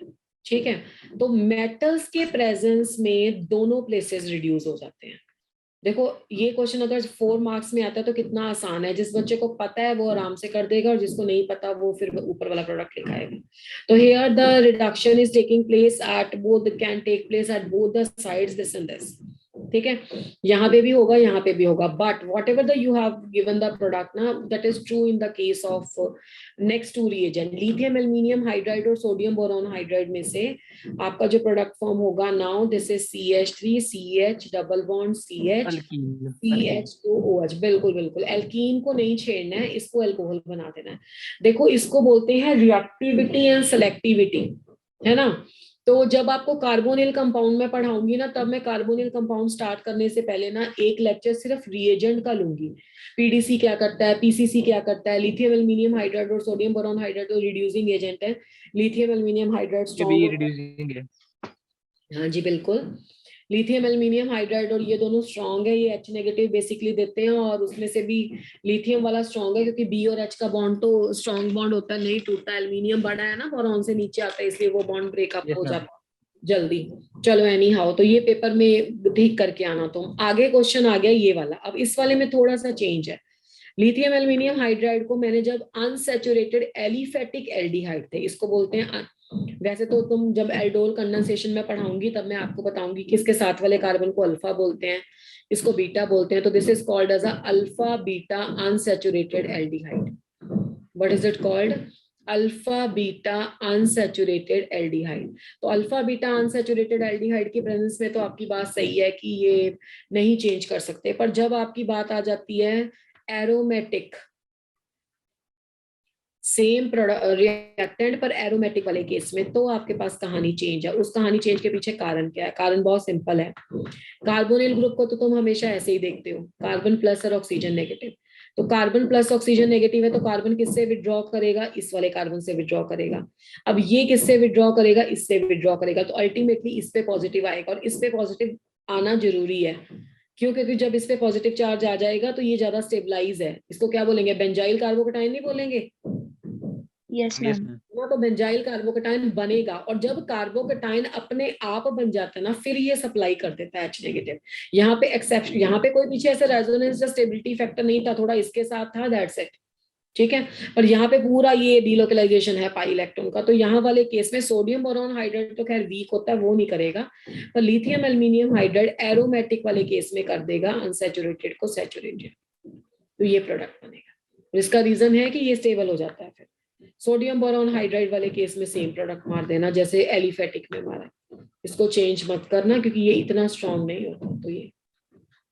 ठीक है। तो मेटल्स के प्रेजेंस में दोनों प्लेसेस रिड्यूस हो जाते हैं। देखो ये क्वेश्चन अगर 4 मार्क्स में आता है तो कितना आसान है, जिस बच्चे को पता है वो आराम से कर देगा, और जिसको नहीं पता वो फिर ऊपर वाला प्रोडक्ट लिखाएगा। तो here the reduction is taking place at both, can take place at both the sides, this and this, ठीक है। यहाँ पे भी होगा, यहाँ पे भी होगा, but whatever the you have given the product ना, that is true in the case of next to reagent, lithium aluminium hydride और सोडियम बोरॉन हाइड्राइड में से आपका जो प्रोडक्ट फॉर्म होगा now, this is CH3 CH double bond CH CH2OH। बिल्कुल बिल्कुल, alkene को नहीं छेड़ना है, इसको अल्कोहल बना देना है। देखो इसको बोलते हैं रिएक्टिविटी एंड सेलेक्टिविटी, है ना। तो जब आपको कार्बोनिल कंपाउंड में पढ़ाऊंगी ना, तब मैं कार्बोनिल कंपाउंड स्टार्ट करने से पहले ना एक लेक्चर सिर्फ रिएजेंट का लूंगी। पीडीसी क्या करता है, पीसीसी क्या करता है, लिथियम एल्यूमिनियम हाइड्राइड और सोडियम बोरॉन हाइड्राइड तो रिड्यूसिंग एजेंट है, लिथियम एल्यूमिनियम हाइड्राइड स्ट्रॉन्ग, हाँ जी बिल्कुल, लिथियम एल्यूमिनियम हाइड्राइड और ये दोनों स्ट्रॉन्ग है, ये H नेगेटिव बेसिकली देते हैं, और उसमें से भी लिथियम वाला स्ट्रॉन्ग है क्योंकि B और H का बॉन्ड तो स्ट्रॉन्ग बॉन्ड होता है, नहीं टूटता। एल्यूमिनियम बड़ा है ना, बोरॉन से नीचे आता है, इसलिए वो बॉन्ड ब्रेकअप हो जाता है जल्दी। चलो एनी हाउ, तो ये पेपर में ठीक करके आना तुम। आगे क्वेश्चन आ गया ये वाला, अब इस वाले में थोड़ा सा चेंज है। लिथियम एल्यूमिनियम हाइड्राइड को मैंने जब अनसैचुरेटेड एलिफेटिक एल्डिहाइड थे, इसको बोलते हैं, वैसे तो तुम जब एल्डोल कंडेंसेशन में पढ़ाऊंगी तब मैं आपको बताऊंगी कि इसके साथ वाले कार्बन को अल्फा बोलते हैं, इसको बीटा बोलते हैं। तो this is called as alpha beta unsaturated aldehyde. What is it called? Alpha beta unsaturated aldehyde. तो अल्फा बीटा अनसैचुरेटेड एल्डिहाइड की प्रेजेंस में तो आपकी बात सही है कि ये नहीं चेंज कर सकते, पर जब आपकी बात आ जाती है एरोमेटिक सेम रिएक्टेंट पर एरोमेटिक वाले केस में, तो आपके पास कहानी चेंज है। उस कहानी चेंज के पीछे कारण क्या है? कारण बहुत सिंपल है। कार्बोनिल ग्रुप को तो तुम हमेशा ऐसे ही देखते हो, कार्बन प्लस और ऑक्सीजन नेगेटिव। तो कार्बन प्लस ऑक्सीजन नेगेटिव है, तो कार्बन किससे विड्रॉ करेगा? इस वाले कार्बन से विड्रॉ करेगा। अब ये किससे विड्रॉ करेगा? इससे विड्रॉ करेगा। तो अल्टीमेटली इस पे पॉजिटिव आएगा, और इस पे पॉजिटिव आना जरूरी है। क्यों? क्योंकि जब इस पे पॉजिटिव चार्ज आ जाएगा तो ये ज्यादा स्टेबलाइज है। इसको क्या बोलेंगे? बेंजाइल कार्बोकेटाइन नहीं बोलेंगे यस Yes, मैम। ma'am. ना? तो बेंजाइल कार्बोकेटाइन बनेगा, और जब कार्बोकेटाइन अपने आप बन जाता है ना, फिर ये सप्लाई कर देता है H नेगेटिव। यहाँ पे एक्सेप्शन, यहाँ पे कोई पीछे ऐसे रेजोनेंस या स्टेबिलिटी फैक्टर नहीं था, थोड़ा इसके साथ था, दैट्स इट। ठीक है, पर यहाँ पे पूरा ये डिलोकलाइजेशन है पाई इलेक्ट्रॉन का। तो यहाँ वाले केस में सोडियम बोरॉन हाइड्राइड तो खैर वीक होता है, वो नहीं करेगा, पर लिथियम एल्यूमिनियम हाइड्राइड एरोमेटिक वाले केस में कर देगा अनसैचुरेटेड को सैचुरेटेड। तो ये प्रोडक्ट बनेगा। इसका रीजन है कि ये स्टेबल हो जाता है। फिर सोडियम बोरॉन हाइड्राइड वाले केस में सेम प्रोडक्ट मार देना जैसे एलिफेटिक में मारा। इसको चेंज मत करना क्योंकि ये इतना स्ट्रांग नहीं होता। तो ये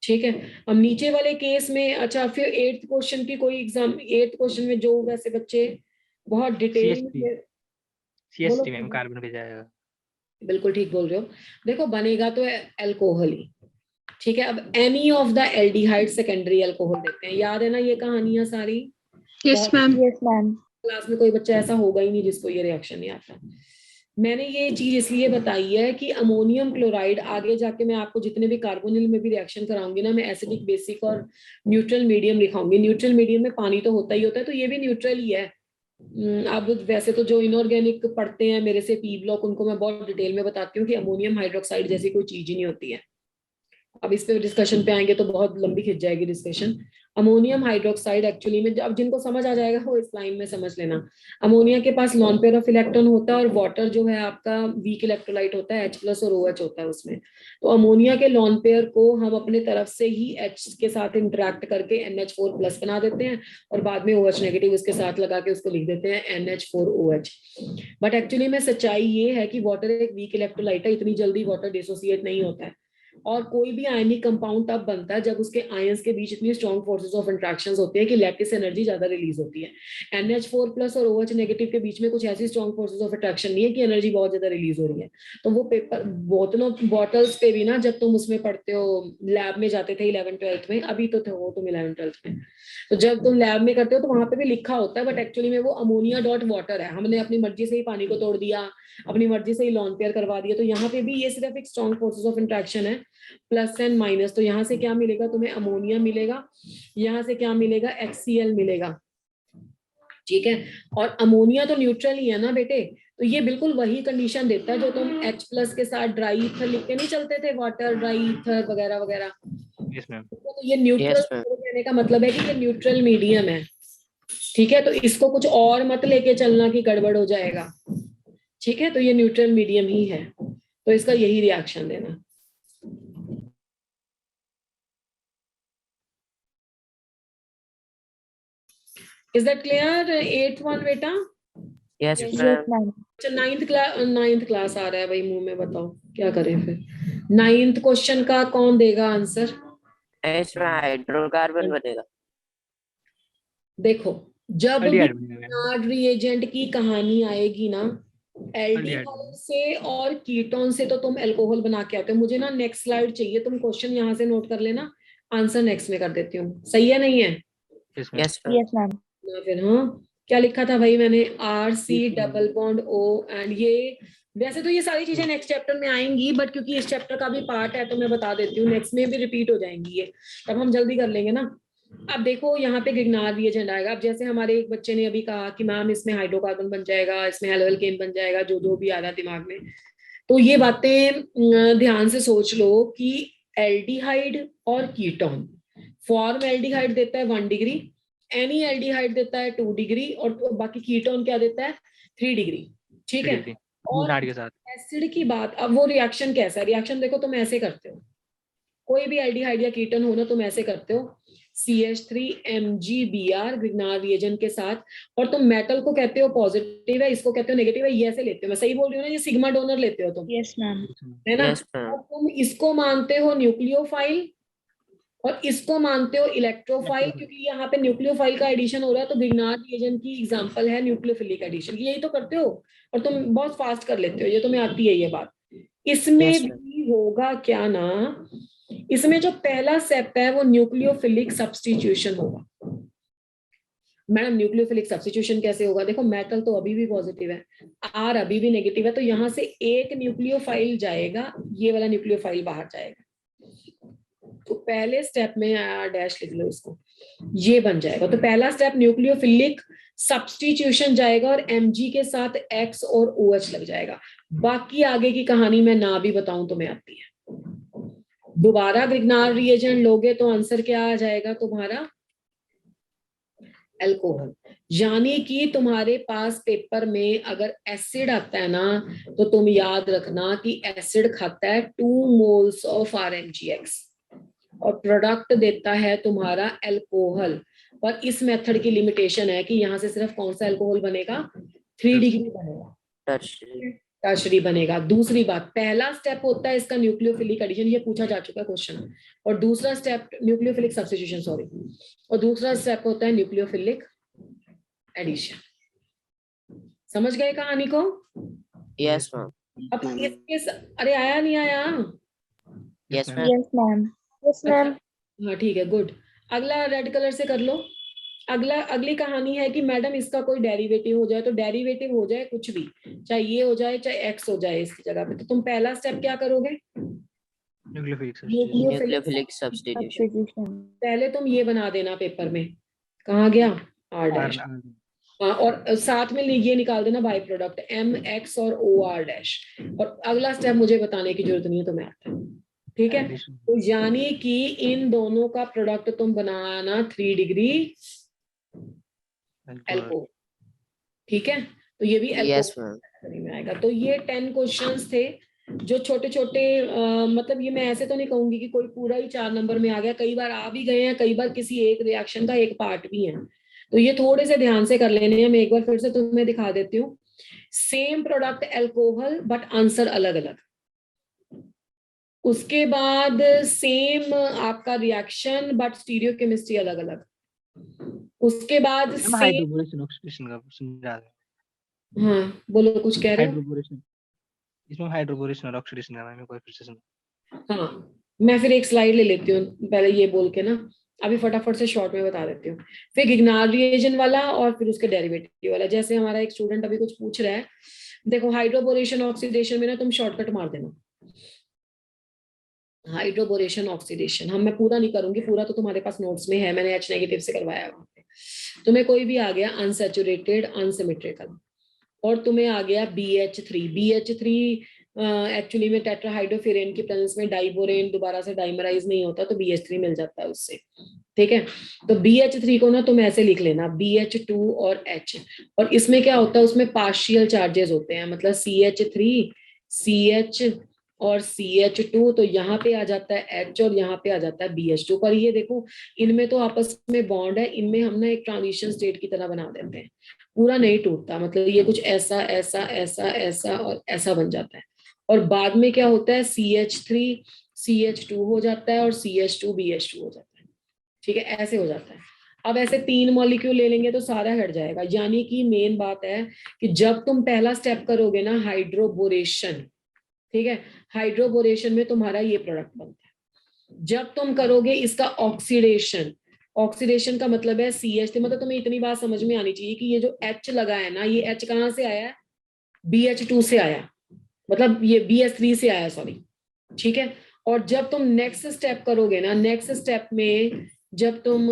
ठीक है। अब नीचे वाले केस में, अच्छा फिर 8th क्वेश्चन की कोई एग्जाम, 8th क्वेश्चन में जो वैसे बच्चे बहुत डिटेल CH3 में CH3 बोलो, मैम कार्बन पे जाएगा। बिल्कुल ठीक बोल रहे हो। देखो बनेगा तो अल्कोहल ही। ठीक है, अब any of the aldehyde secondary alcohol देते हैं। याद है ना ये कहानियां सारी? Yes, ma'am. Yes ma'am. Class में कोई बच्चा ऐसा होगा ही नहीं जिसको ये रिएक्शन नहीं आता। मैंने ये चीज इसलिए बताई है कि अमोनियम क्लोराइड आगे जाके मैं आपको जितने भी कार्बोनिल में भी रिएक्शन कराऊंगी ना, मैं एसिडिक, बेसिक और न्यूट्रल मीडियम लिखाऊंगी। न्यूट्रल मीडियम में पानी तो होता ही होता है, तो ये भी न्यूट्रल ही है। अब वैसे तो जो इनऑर्गेनिक पढ़ते हैं मेरे से पी ब्लॉक, उनको मैं बहुत डिटेल में बताती हूँ कि अमोनियम हाइड्रोक्साइड जैसी कोई चीज ही नहीं होती है। अब इस पे डिस्कशन पे आएंगे तो बहुत लंबी खिंच जाएगी डिस्कशन। अमोनियम हाइड्रोक्साइड एक्चुअली में, अब जिनको समझ आ जाएगा वो इस लाइन में समझ लेना। अमोनिया के पास लॉन पेयर ऑफ इलेक्ट्रॉन होता है, और वाटर जो है आपका वीक इलेक्ट्रोलाइट होता है, H+ और OH होता है उसमें। तो अमोनिया के लॉन पेयर को हम अपने तरफ से ही H के साथ इंटरेक्ट करके NH4+ बना देते हैं, और बाद में OH नेगेटिव उसके साथ लगा के उसको लिख देते हैं NH4OH। बट एक्चुअली में सच्चाई ये है कि वाटर एक वीक इलेक्ट्रोलाइट है, इतनी जल्दी वाटर डिसोसिएट नहीं होता है। और कोई भी आयनिक कंपाउंड तब बनता है जब उसके आयंस के बीच इतनी स्ट्रॉन्ग फोर्सेस ऑफ इंट्रैक्शंस होती है कि लैटिस एनर्जी ज्यादा रिलीज होती है। NH4+ और OH नेगेटिव के बीच में कुछ ऐसी स्ट्रॉन्ग फोर्सेस ऑफ अट्रैक्शन नहीं है कि एनर्जी बहुत ज्यादा रिलीज हो रही है। तो वो पेपर बॉटल्स पे भी ना, जब तुम उसमें पढ़ते हो, लैब में जाते थे 11th-12th में, अभी तो थे वो तुम 11th-12th में, तो जब तुम लैब में करते हो तो वहां पे भी लिखा होता है, बट एक्चुअली में वो अमोनिया डॉट वाटर है। हमने अपनी मर्जी से ही पानी को तोड़ दिया, अपनी मर्जी से ही लॉन पेयर करवा दिया। तो यहाँ पे भी ये सिर्फ एक स्ट्रॉन्ग फोर्सेस ऑफ इंट्रैक्शन है, प्लस एंड माइनस। तो यहाँ से क्या मिलेगा तुम्हें? अमोनिया मिलेगा। यहाँ से क्या मिलेगा? HCl मिलेगा। ठीक है, और अमोनिया तो न्यूट्रल ही है ना बेटे, तो ये बिल्कुल वही कंडीशन देता है जो तुम H+ के साथ ड्राई ईथर लिख के नहीं चलते थे, वाटर, ड्राई ईथर वगैरह वगैरह। Yes, ma'am. तो ये न्यूट्रल Yes, ma'am. कहने का मतलब है कि ये न्यूट्रल मीडियम है। ठीक है, तो इसको कुछ और मत लेके चलना कि गड़बड़ हो जाएगा। ठीक है, तो ये न्यूट्रल मीडियम ही है, तो इसका यही रिएक्शन देना। Is that clear? 8th one बेटा? Yes, Yes, yes ma'am. Ma'am. अच्छा 9th क्लास आ रहा है भाई, मुंह में बताओ क्या करें फिर। 9th क्वेश्चन का कौन देगा आंसर? इसमें हाइड्रोकार्बन बनेगा। देखो जब भी Aldehyde बनेगा ma'am. रिएजेंट की कहानी आएगी ना, Aldehyde एल्डिहाइड से और कीटोन से तो तुम अल्कोहल बना के आते हो। मुझे ना नेक्स्ट स्लाइड चाहिए, तुम क्वेश्चन यहाँ से नोट कर लेना, आंसर नेक्स्ट में कर देती हूँ। सही है नहीं है? Yes, ma'am. Yes, ma'am. Yes ma'am. ना फिर हाँ, क्या लिखा था भाई मैंने? RC double bond O and ये, वैसे तो ये सारी चीजें नेक्स्ट चैप्टर में आएंगी, बट क्योंकि इस चैप्टर का भी पार्ट है तो मैं बता देती हूँ, नेक्स्ट में भी रिपीट हो जाएंगी ये, तब हम जल्दी कर लेंगे ना। अब देखो यहाँ पे गिगनार रिएजेंट आएगा। अब जैसे हमारे एक बच्चे ने अभी कहा कि मैम इसमें हाइड्रोकार्बन बन जाएगा, इसमें हेलोएल्केन बन जाएगा, जो जो भी आ रहा है दिमाग में, तो ये बातें ध्यान से सोच लो कि एल्डिहाइड और कीटोन, फॉर्म एल्डिहाइड देता है 1 डिग्री, एनी एल्डिहाइड देता है 2 डिग्री, और बाकी कीटोन क्या देता है? 3 डिग्री। ठीक है, Degree. और नाड़ के साथ. एसिड की बात, अब वो रिएक्शन कैसा है? रिएक्शन देखो तुम ऐसे करते हो, कोई भी एल्डिहाइड या कीटोन हो ना, तुम ऐसे करते हो CH3MgBr ग्रिग्नार रिएजेंट के साथ, और तुम मेटल को कहते हो पॉजिटिव है, इसको कहते हो नेगेटिव है, ये ऐसे लेते हो। मैं सही बोल रही हूँ ना? ये सिग्मा डोनर लेते हो तुम, यस मैम। है ना? Yes, ma'am. और तुम इसको मानते हो न्यूक्लियोफाइल और इसको मानते हो इलेक्ट्रोफाइल, क्योंकि यहाँ पे न्यूक्लियोफाइल का एडिशन हो रहा है, तो ग्रिग्नार्ड रिएजेंट की एग्जांपल है न्यूक्लियोफिलिक एडिशन। यही तो करते हो और तुम बहुत फास्ट कर लेते हो, ये तुम्हें आती है ये बात। इसमें Yes, ma'am. भी होगा क्या ना, इसमें जो पहला स्टेप है वो न्यूक्लियोफिलिक सब्स्टिट्यूशन होगा। मैडम न्यूक्लियोफिलिक सब्स्टिट्यूशन कैसे होगा? देखो मेटल तो अभी भी पॉजिटिव है, आर अभी भी नेगेटिव है, तो यहाँ से एक न्यूक्लियोफाइल जाएगा, ये वाला न्यूक्लियोफाइल बाहर जाएगा। तो पहले स्टेप में आर डैश लिख लो इसको, ये बन जाएगा। तो पहला स्टेप न्यूक्लियोफिलिक सब्स्टिट्यूशन जाएगा और Mg के साथ X और OH लग जाएगा। बाकी आगे की कहानी मैं ना भी बताऊं तो मैं आती है। दोबारा ग्रिग्नार्ड रिएजेंट लोगे तो आंसर क्या आ जाएगा तुम्हारा? अल्कोहल। यानी कि तुम्हारे पास पेपर में अगर एसिड आता है ना, तो तुम याद रखना कि एसिड खाता है 2 मोल्स ऑफ RMgX और प्रोडक्ट देता है तुम्हारा अल्कोहल। पर इस मेथड की लिमिटेशन है कि यहाँ से सिर्फ कौन सा अल्कोहल बनेगा? 3 डिग्री बनेगा, Tertiary. टर्शरी बनेगा। दूसरी बात, पहला स्टेप होता है इसका न्यूक्लियोफिलिक एडिशन, ये पूछा जा चुका है क्वेश्चन, और दूसरा स्टेप न्यूक्लियोफिलिक सब्स्टिट्यूशन, सॉरी, और दूसरा स्टेप होता है न्यूक्लियोफिलिक एडिशन। समझ गए कहानी को? Yes, ma'am. अब इसके अरे आया नहीं आया? Yes, ma'am. Yes, ma'am. Yes, ma'am. हाँ ठीक है, गुड। अगला रेड कलर से कर लो। अगली कहानी है कि मैडम इसका कोई डेरिवेटिव हो जाए, तो डेरिवेटिव हो जाए कुछ भी, चाहे ये हो जाए चाहे एक्स हो जाए इसकी जगह पे, तो तुम पहला स्टेप क्या करोगे? Nucleophilic substitution. Nucleophilic substitution. Substitution. पहले तुम ये बना देना पेपर में, कहाँ गया आर डैश, और साथ में ये निकाल देना बाई प्रोडक्ट MX और OR डैश, और अगला स्टेप मुझे बताने की जरूरत नहीं है, तुम्हें आता है, ठीक है? तो यानी कि इन दोनों का प्रोडक्ट तुम बनाना 3 डिग्री अल्कोहल, ठीक है? तो ये भी Yes, अल्कोहल ma'am. में आएगा। तो ये 10 क्वेश्चंस थे जो छोटे छोटे, मतलब ये मैं ऐसे तो नहीं कहूंगी कि कोई पूरा ही 4 नंबर में आ गया, कई बार आ भी गए हैं, कई बार किसी एक रिएक्शन का एक पार्ट भी है, तो ये थोड़े से ध्यान से कर लेने हैं। मैं एक बार फिर से तुम्हें दिखा देती हूँ। Same product alcohol but answer अलग अलग। उसके बाद सेम आपका रिएक्शन बट स्टीरियोकेमिस्ट्री अलग अलग। उसके बाद सेम, हाइड्रोबोरेशन ऑक्सीडेशन का समझा रहे हैं। हाँ बोलो, कुछ कह रहे हो? हाइड्रोबोरेशन, इसमें हाइड्रोबोरेशन और ऑक्सीडेशन का नाम है, कोई प्रिसिजन। हाँ मैं फिर एक स्लाइड ले लेती हूँ पहले ये बोल के ना, अभी फटाफट से शॉर्ट में बता देती हूँ। फिर ग्रिग्नार्ड रिएजेंट वाला और फिर उसके डेरिवेटिव वाला। जैसे हमारा एक स्टूडेंट अभी कुछ पूछ रहा है, देखो हाइड्रोबोरेशन ऑक्सीडेशन में ना तुम शॉर्टकट मार देना, हाइड्रोबोरेशन ऑक्सीडेशन। हम मैं पूरा नहीं करूंगी, पूरा तो तुम्हारे पास नोट्स में है, मैंने H नेगेटिव से करवाया है वहां पे। तुम्हें कोई भी आ गया अनसैचुरेटेड अनसिमेट्रिकल, और तुम्हें आ गया BH3 एक्चुअली में टेट्राहाइड्रोफिरेन की प्रेजेंस में डाइबोरेन दोबारा से डाइमराइज नहीं होता, तो BH3 मिल जाता है उससे, ठीक है? तो BH3 को ना तुम ऐसे लिख लेना BH2 और H, और इसमें क्या होता है, उसमें पार्शियल चार्जेस होते हैं, मतलब CH3 CH और CH2, तो यहाँ पे आ जाता है H और यहाँ पे आ जाता है BH2। पर ये देखो इनमें तो आपस में बॉन्ड है, इनमें हम ना एक ट्रांजिशन स्टेट की तरह बना देते हैं, पूरा नहीं टूटता, मतलब ये कुछ ऐसा ऐसा ऐसा ऐसा और ऐसा बन जाता है, और बाद में क्या होता है CH3 CH2 हो जाता है और CH2 BH2 हो जाता है, ठीक है? ऐसे हो जाता है। अब ऐसे 3 मॉलिक्यूल ले लेंगे तो सारा हट जाएगा। यानी कि मेन बात है कि जब तुम पहला स्टेप करोगे ना हाइड्रोबोरेशन, ठीक है, हाइड्रोबोरेशन में तुम्हारा ये प्रोडक्ट बनता है। जब तुम करोगे इसका ऑक्सीडेशन, ऑक्सीडेशन का मतलब है CH3, मतलब तुम्हें इतनी बात समझ में आनी चाहिए कि ये जो H लगा है ना, ये H कहाँ से आया है? BH2 से आया, मतलब ये BH3 से आया, सॉरी, ठीक है? और जब तुम नेक्स्ट स्टेप करोगे ना, नेक्स्ट स्टेप में जब तुम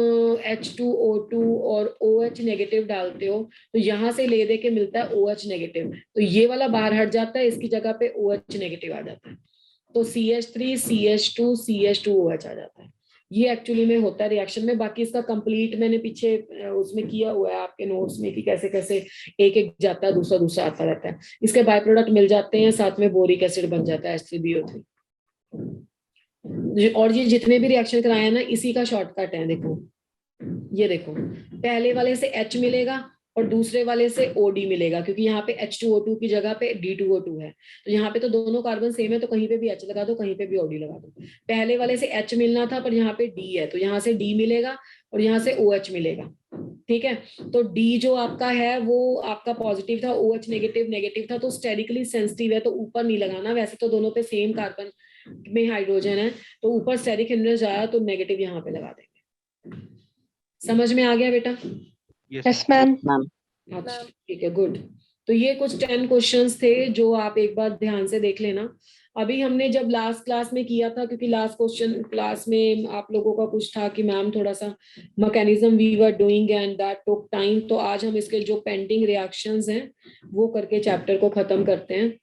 H2O2 और OH नेगेटिव डालते हो, तो यहाँ से ले दे के मिलता है OH नेगेटिव, तो ये वाला बाहर हट जाता है, इसकी जगह पे OH नेगेटिव आ जाता है, तो CH3 CH2 CH2OH आ जाता है। ये एक्चुअली में होता है रिएक्शन में। बाकी इसका कंप्लीट मैंने पीछे उसमें किया हुआ है आपके नोट्स में कि कैसे कैसे एक एक जाता है, दूसरा दूसरा आता रहता है। इसके बाय प्रोडक्ट मिल जाते हैं, साथ में बोरिक एसिड बन जाता है H3BO3। और ये जितने भी रिएक्शन कराए हैं ना, इसी का शॉर्टकट है। देखो ये देखो, पहले वाले से H मिलेगा, और दूसरे वाले से OD मिलेगा, क्योंकि यहाँ पे H2O2 की जगह पे D2O2 है, तो यहाँ पे तो दोनों कार्बन सेम है, तो कहीं पे भी H लगा दो, कहीं पे भी OD लगा दो। पहले वाले से H मिलना था, पर यहाँ पे D है, तो यहाँ से D मिलेगा और यहाँ से OH मिलेगा। ठीक है, तो D जो आपका है वो आपका पॉजिटिव था, OH नेगेटिव नेगेटिव था, तो स्टेरिकली सेंसिटिव है, तो ऊपर नहीं लगाना। वैसे तो दोनों पे सेम कार्बन में हाइड्रोजन है, तो ऊपर स्टेरिक हिंड्रेंस आया तो नेगेटिव यहाँ पे लगा देंगे। समझ में आ गया बेटा? Yes, ma'am. अच्छा ठीक है, गुड। तो ये कुछ 10 क्वेश्चंस थे जो आप एक बार ध्यान से देख लेना। अभी हमने जब लास्ट क्लास में किया था, क्योंकि लास्ट क्वेश्चन क्लास में आप लोगों का कुछ था कि मैम थोड़ा सा mechanism we were doing and that took time, तो आज हम इसके जो पेंडिंग रिएक्शंस हैं वो करके चैप्टर को खत्म करते हैं।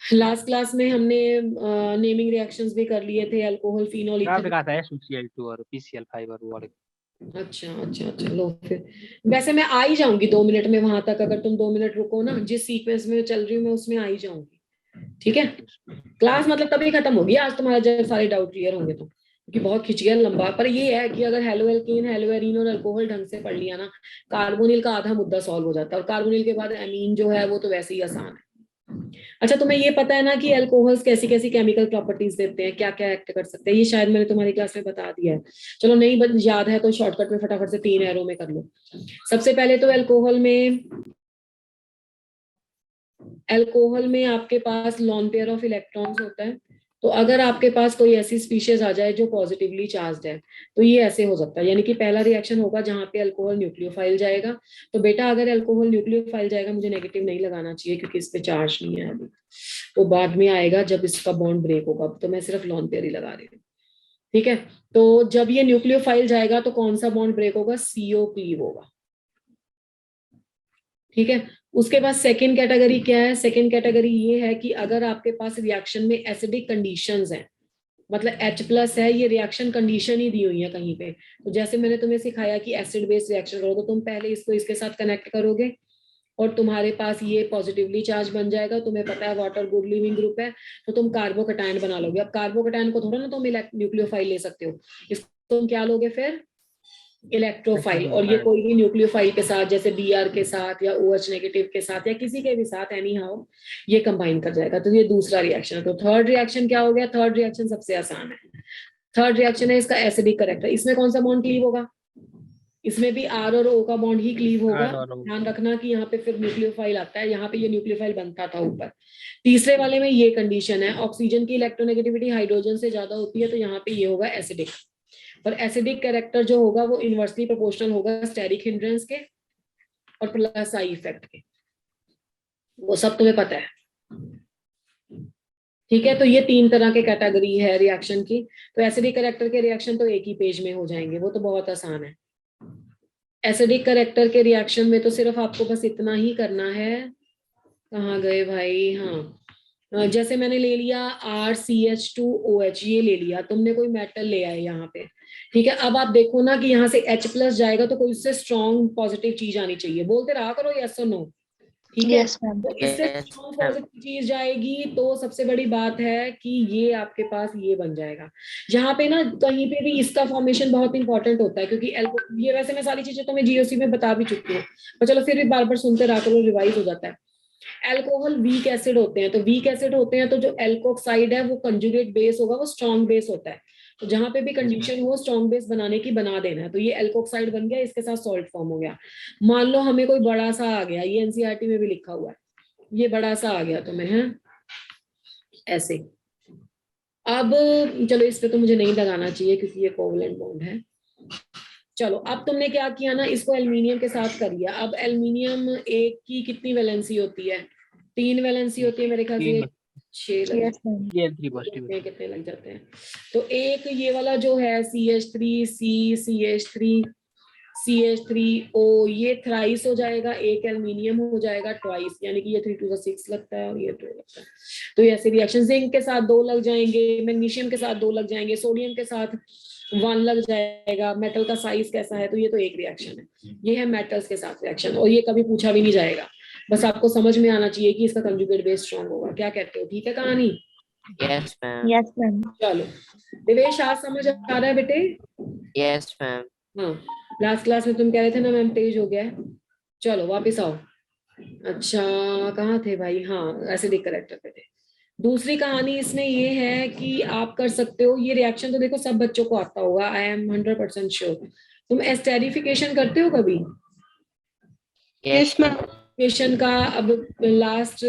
लास्ट क्लास में हमने नेमिंग रिएक्शंस भी कर लिए थे, अल्कोहल, फिनोल, यहाँ पे ईथर। कहा था SuCl2 और PCl5 और वो वाले। अच्छा, चलो फिर वैसे मैं आ ही जाऊंगी 2 मिनट में वहां तक, अगर तुम 2 मिनट रुको ना, जिस सीक्वेंस में चल रही हूँ मैं उसमें आ ही जाऊंगी। ठीक है, क्लास मतलब तभी खत्म होगी आज तुम्हारा, जब सारे डाउट क्लियर होंगे तो, क्योंकि बहुत खिंच गया लंबा। पर ये है कि अगर हेलो एल्केन, हेलो एरीन और अल्कोहल ढंग से पढ़ लिया ना, कार्बोनिल का आधा मुद्दा सॉल्व हो जाता है, और कार्बोनिल के बाद एमीन जो है वो तो वैसे ही आसान है। अच्छा, तुम्हें ये पता है ना कि अल्कोहल्स कैसी कैसी केमिकल प्रॉपर्टीज देते हैं, क्या क्या एक्ट कर सकते हैं? ये शायद मैंने तुम्हारी क्लास में बता दिया है। चलो नहीं याद है तो शॉर्टकट में फटाफट से 3 एरो में कर लो। सबसे पहले तो अल्कोहल में आपके पास लॉन पेयर ऑफ इलेक्ट्रॉन्स होता है। तो अगर आपके पास कोई ऐसी स्पीशीज आ जाए जो पॉजिटिवली चार्ज्ड है, तो ये ऐसे हो सकता है, यानी कि पहला रिएक्शन होगा जहां पे अल्कोहल न्यूक्लियोफाइल जाएगा। तो बेटा अगर अल्कोहल न्यूक्लियोफाइल जाएगा, मुझे नेगेटिव नहीं लगाना चाहिए क्योंकि इस पे चार्ज नहीं है अभी, वो बाद में आएगा जब इसका बॉन्ड ब्रेक होगा, तो मैं सिर्फ लॉन पेयर ही लगा रही हूँ। ठीक है, तो जब ये न्यूक्लियोफाइल जाएगा तो कौन सा बॉन्ड ब्रेक होगा? CO क्लीव होगा। ठीक है, उसके बाद सेकेंड कैटेगरी क्या है? सेकेंड कैटेगरी ये है कि अगर आपके पास रिएक्शन में एसिडिक कंडीशंस हैं, मतलब H+ है, ये रिएक्शन कंडीशन ही दी हुई है कहीं पे, तो जैसे मैंने तुम्हें सिखाया कि एसिड बेस रिएक्शन करो, तो तुम पहले इसको इसके साथ कनेक्ट करोगे और तुम्हारे पास ये पॉजिटिवली चार्ज बन जाएगा। तुम्हें पता है वाटर गुड लिविंग ग्रुप है, तो तुम कार्बोकटायन बना लोगे। अब कार्बोकटायन को थोड़ा ना तुम न्यूक्लियोफाइल ले सकते हो, इसको तुम क्या लोगे फिर? इलेक्ट्रोफाइल। और ये कोई भी न्यूक्लियोफाइल के साथ, जैसे Br के साथ या OH नेगेटिव के साथ या किसी के भी साथ, एनी हाउ ये कंबाइन कर जाएगा। तो ये दूसरा रिएक्शन है। तो थर्ड रिएक्शन क्या हो गया? थर्ड रिएक्शन सबसे आसान है। थर्ड रिएक्शन है इसका एसिडिक करेक्टर। इसमें कौन सा बॉन्ड क्लीव होगा? इसमें भी R और O का बॉन्ड ही क्लीव होगा। ध्यान रखना कि यहाँ पे फिर न्यूक्लियोफाइल आता है, यहाँ पे ये न्यूक्लियोफाइल बनता था ऊपर। तीसरे वाले में ये कंडीशन है, ऑक्सीजन की इलेक्ट्रोनेगेटिविटी हाइड्रोजन से ज्यादा होती है, तो यहाँ पे ये होगा एसिडिक। पर एसिडिक कैरेक्टर जो होगा वो इनवर्सली प्रोपोर्शनल होगा स्टेरिक हिंड्रेंस के और प्लस आई इफेक्ट के, वो सब तुम्हें पता है। ठीक है, तो ये 3 तरह के कैटेगरी है रिएक्शन की। तो एसिडिक कैरेक्टर के रिएक्शन तो एक ही पेज में हो जाएंगे, वो तो बहुत आसान है। एसिडिक कैरेक्टर के रिएक्शन में तो सिर्फ आपको बस इतना ही करना है। कहाँ गए भाई? हाँ, जैसे मैंने ले लिया RCH2OH, ये ले लिया, तुमने कोई मेटल ले आए यहाँ पे। ठीक है, अब आप देखो ना कि यहाँ से H+ जाएगा तो कोई उससे स्ट्रॉन्ग पॉजिटिव चीज आनी चाहिए। बोलते रहा करो यस और नो। ठीक है, Yes, ma'am. तो इससे स्ट्रॉन्ग पॉजिटिव चीज जाएगी, तो सबसे बड़ी बात है कि ये आपके पास ये बन जाएगा। यहाँ पे ना कहीं पे भी इसका फॉर्मेशन बहुत इंपॉर्टेंट होता है, क्योंकि ये वैसे मैं सारी चीजें तुम्हें GOC में बता भी चुकी हूँ, पर चलो फिर भी बार बार सुनते रहा करो, रिवाइज हो जाता है। अल्कोहल वीक एसिड होते हैं, तो वीक एसिड होते हैं तो जो एल्कोक्साइड है वो कंजुगेट बेस होगा, वो स्ट्रॉन्ग बेस होता है। तो जहां पे भी कंडीशन हो स्ट्रॉन्ग बेस बनाने की, बना देना है। तो ये एल्कोक्साइड बन गया, इसके साथ सॉल्ट फॉर्म हो गया। मान लो हमें कोई बड़ा सा आ गया, ये NCERT में भी लिखा हुआ है, ये बड़ा सा आ गया तुम्हें है ऐसे। अब चलो इस पे तो मुझे नहीं लगाना चाहिए क्योंकि ये कोवलेंट बॉन्ड है। चलो अब तुमने क्या किया ना, इसको एल्यूमिनियम के साथ कर लिया। अब एल्यूमिनियम एक की कितनी वैलेंसी होती है? 3 वैलेंसी होती है मेरे ख्याल से, 6 Yes, ma'am. कितने लग जाते हैं? तो एक ये वाला जो है CH3C CH3 CH3O, ये थ्राइस हो जाएगा, एक एल्यूमिनियम हो जाएगा ट्वाइस, यानी कि ये 3 2 6 लगता है और ये 2 लगता है। तो ऐसे रिएक्शन जिंक के साथ 2 लग जाएंगे, मैग्नीशियम के साथ 2 लग जाएंगे, सोडियम के साथ 1 लग जाएगा। मेटल का साइज कैसा है? तो ये तो एक रिएक्शन है। ये है मेटल्स के साथ रिएक्शन, और ये कभी पूछा भी नहीं जाएगा, बस आपको समझ में आना चाहिए कि इसका कंजुगेट बेस स्ट्रॉन्ग होगा। क्या कहते हो? ठीक है कहानी? Yes, ma'am. Yes, ma'am. चलो दिवेश, आज समझ आ रहा है बेटे? Yes, ma'am. हाँ, लास्ट क्लास में तुम कह रहे थे ना मैम तेज हो गया है, चलो वापस आओ। अच्छा कहाँ थे भाई, हाँ एसिडिक करेक्टर पे थे। दूसरी कहानी इसमें ये है कि आप कर सकते हो ये रिएक्शन, तो देखो सब बच्चों को आता होगा, आई एम 100% श्योर। तुम एस्टेरिफिकेशन करते हो कभी? Yes, Yes, ma'am. एस्टेरिफिकेशन का अब लास्ट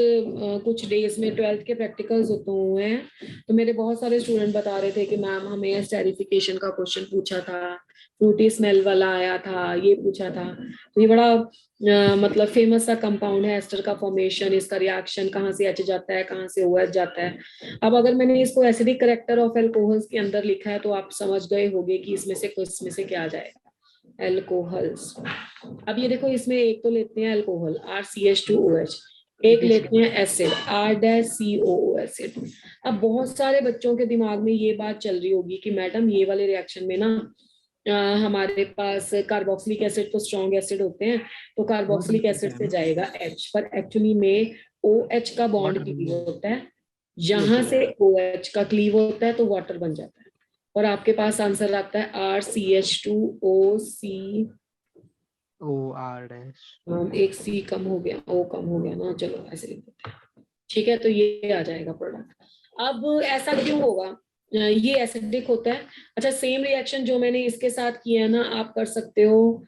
कुछ डेज में 12th के प्रैक्टिकल्स होते हुए हैं, तो मेरे बहुत सारे स्टूडेंट बता रहे थे कि मैम हमें एस्टेरिफिकेशन का क्वेश्चन पूछा था, फ्रूटी स्मेल वाला आया था, ये पूछा था। तो ये बड़ा मतलब फेमस सा कंपाउंड है एस्टर का फॉर्मेशन, इसका रिएक्शन कहाँ से एच जाता है, कहाँ से OH जाता है। अब अगर मैंने इसको एसिडिक करेक्टर ऑफ एल्कोहल्स के अंदर लिखा है तो आप समझ गए होंगे कि इसमें से क्या जाएगा, एल्कोहल्स। अब ये देखो इसमें एक तो लेते हैं अल्कोहल RCH2OH, एक लेते हैं एसिड R-COO एसिड। अब बहुत सारे बच्चों के दिमाग में ये बात चल रही होगी कि मैडम ये वाले रिएक्शन में ना हमारे पास कार्बोक्सिलिक एसिड तो स्ट्रॉन्ग एसिड होते हैं, तो कार्बोक्सिलिक एसिड से जाएगा H, पर एक्चुअली में OH का बॉन्ड क्लीव होता है, यहाँ से OH का क्लीव होता है तो वाटर बन जाता है, और आपके पास आंसर आता है RCH2OC। OR'। एक C कम हो गया, O कम हो गया ना, चलो ऐसे लिख देते हैं। ठीक है, तो ये आ जाएगा प्रोडक्ट। अब ऐसा क्यों होगा, ये एसिडिक होता है। अच्छा सेम रिएक्शन जो मैंने इसके साथ किया है ना, आप कर सकते हो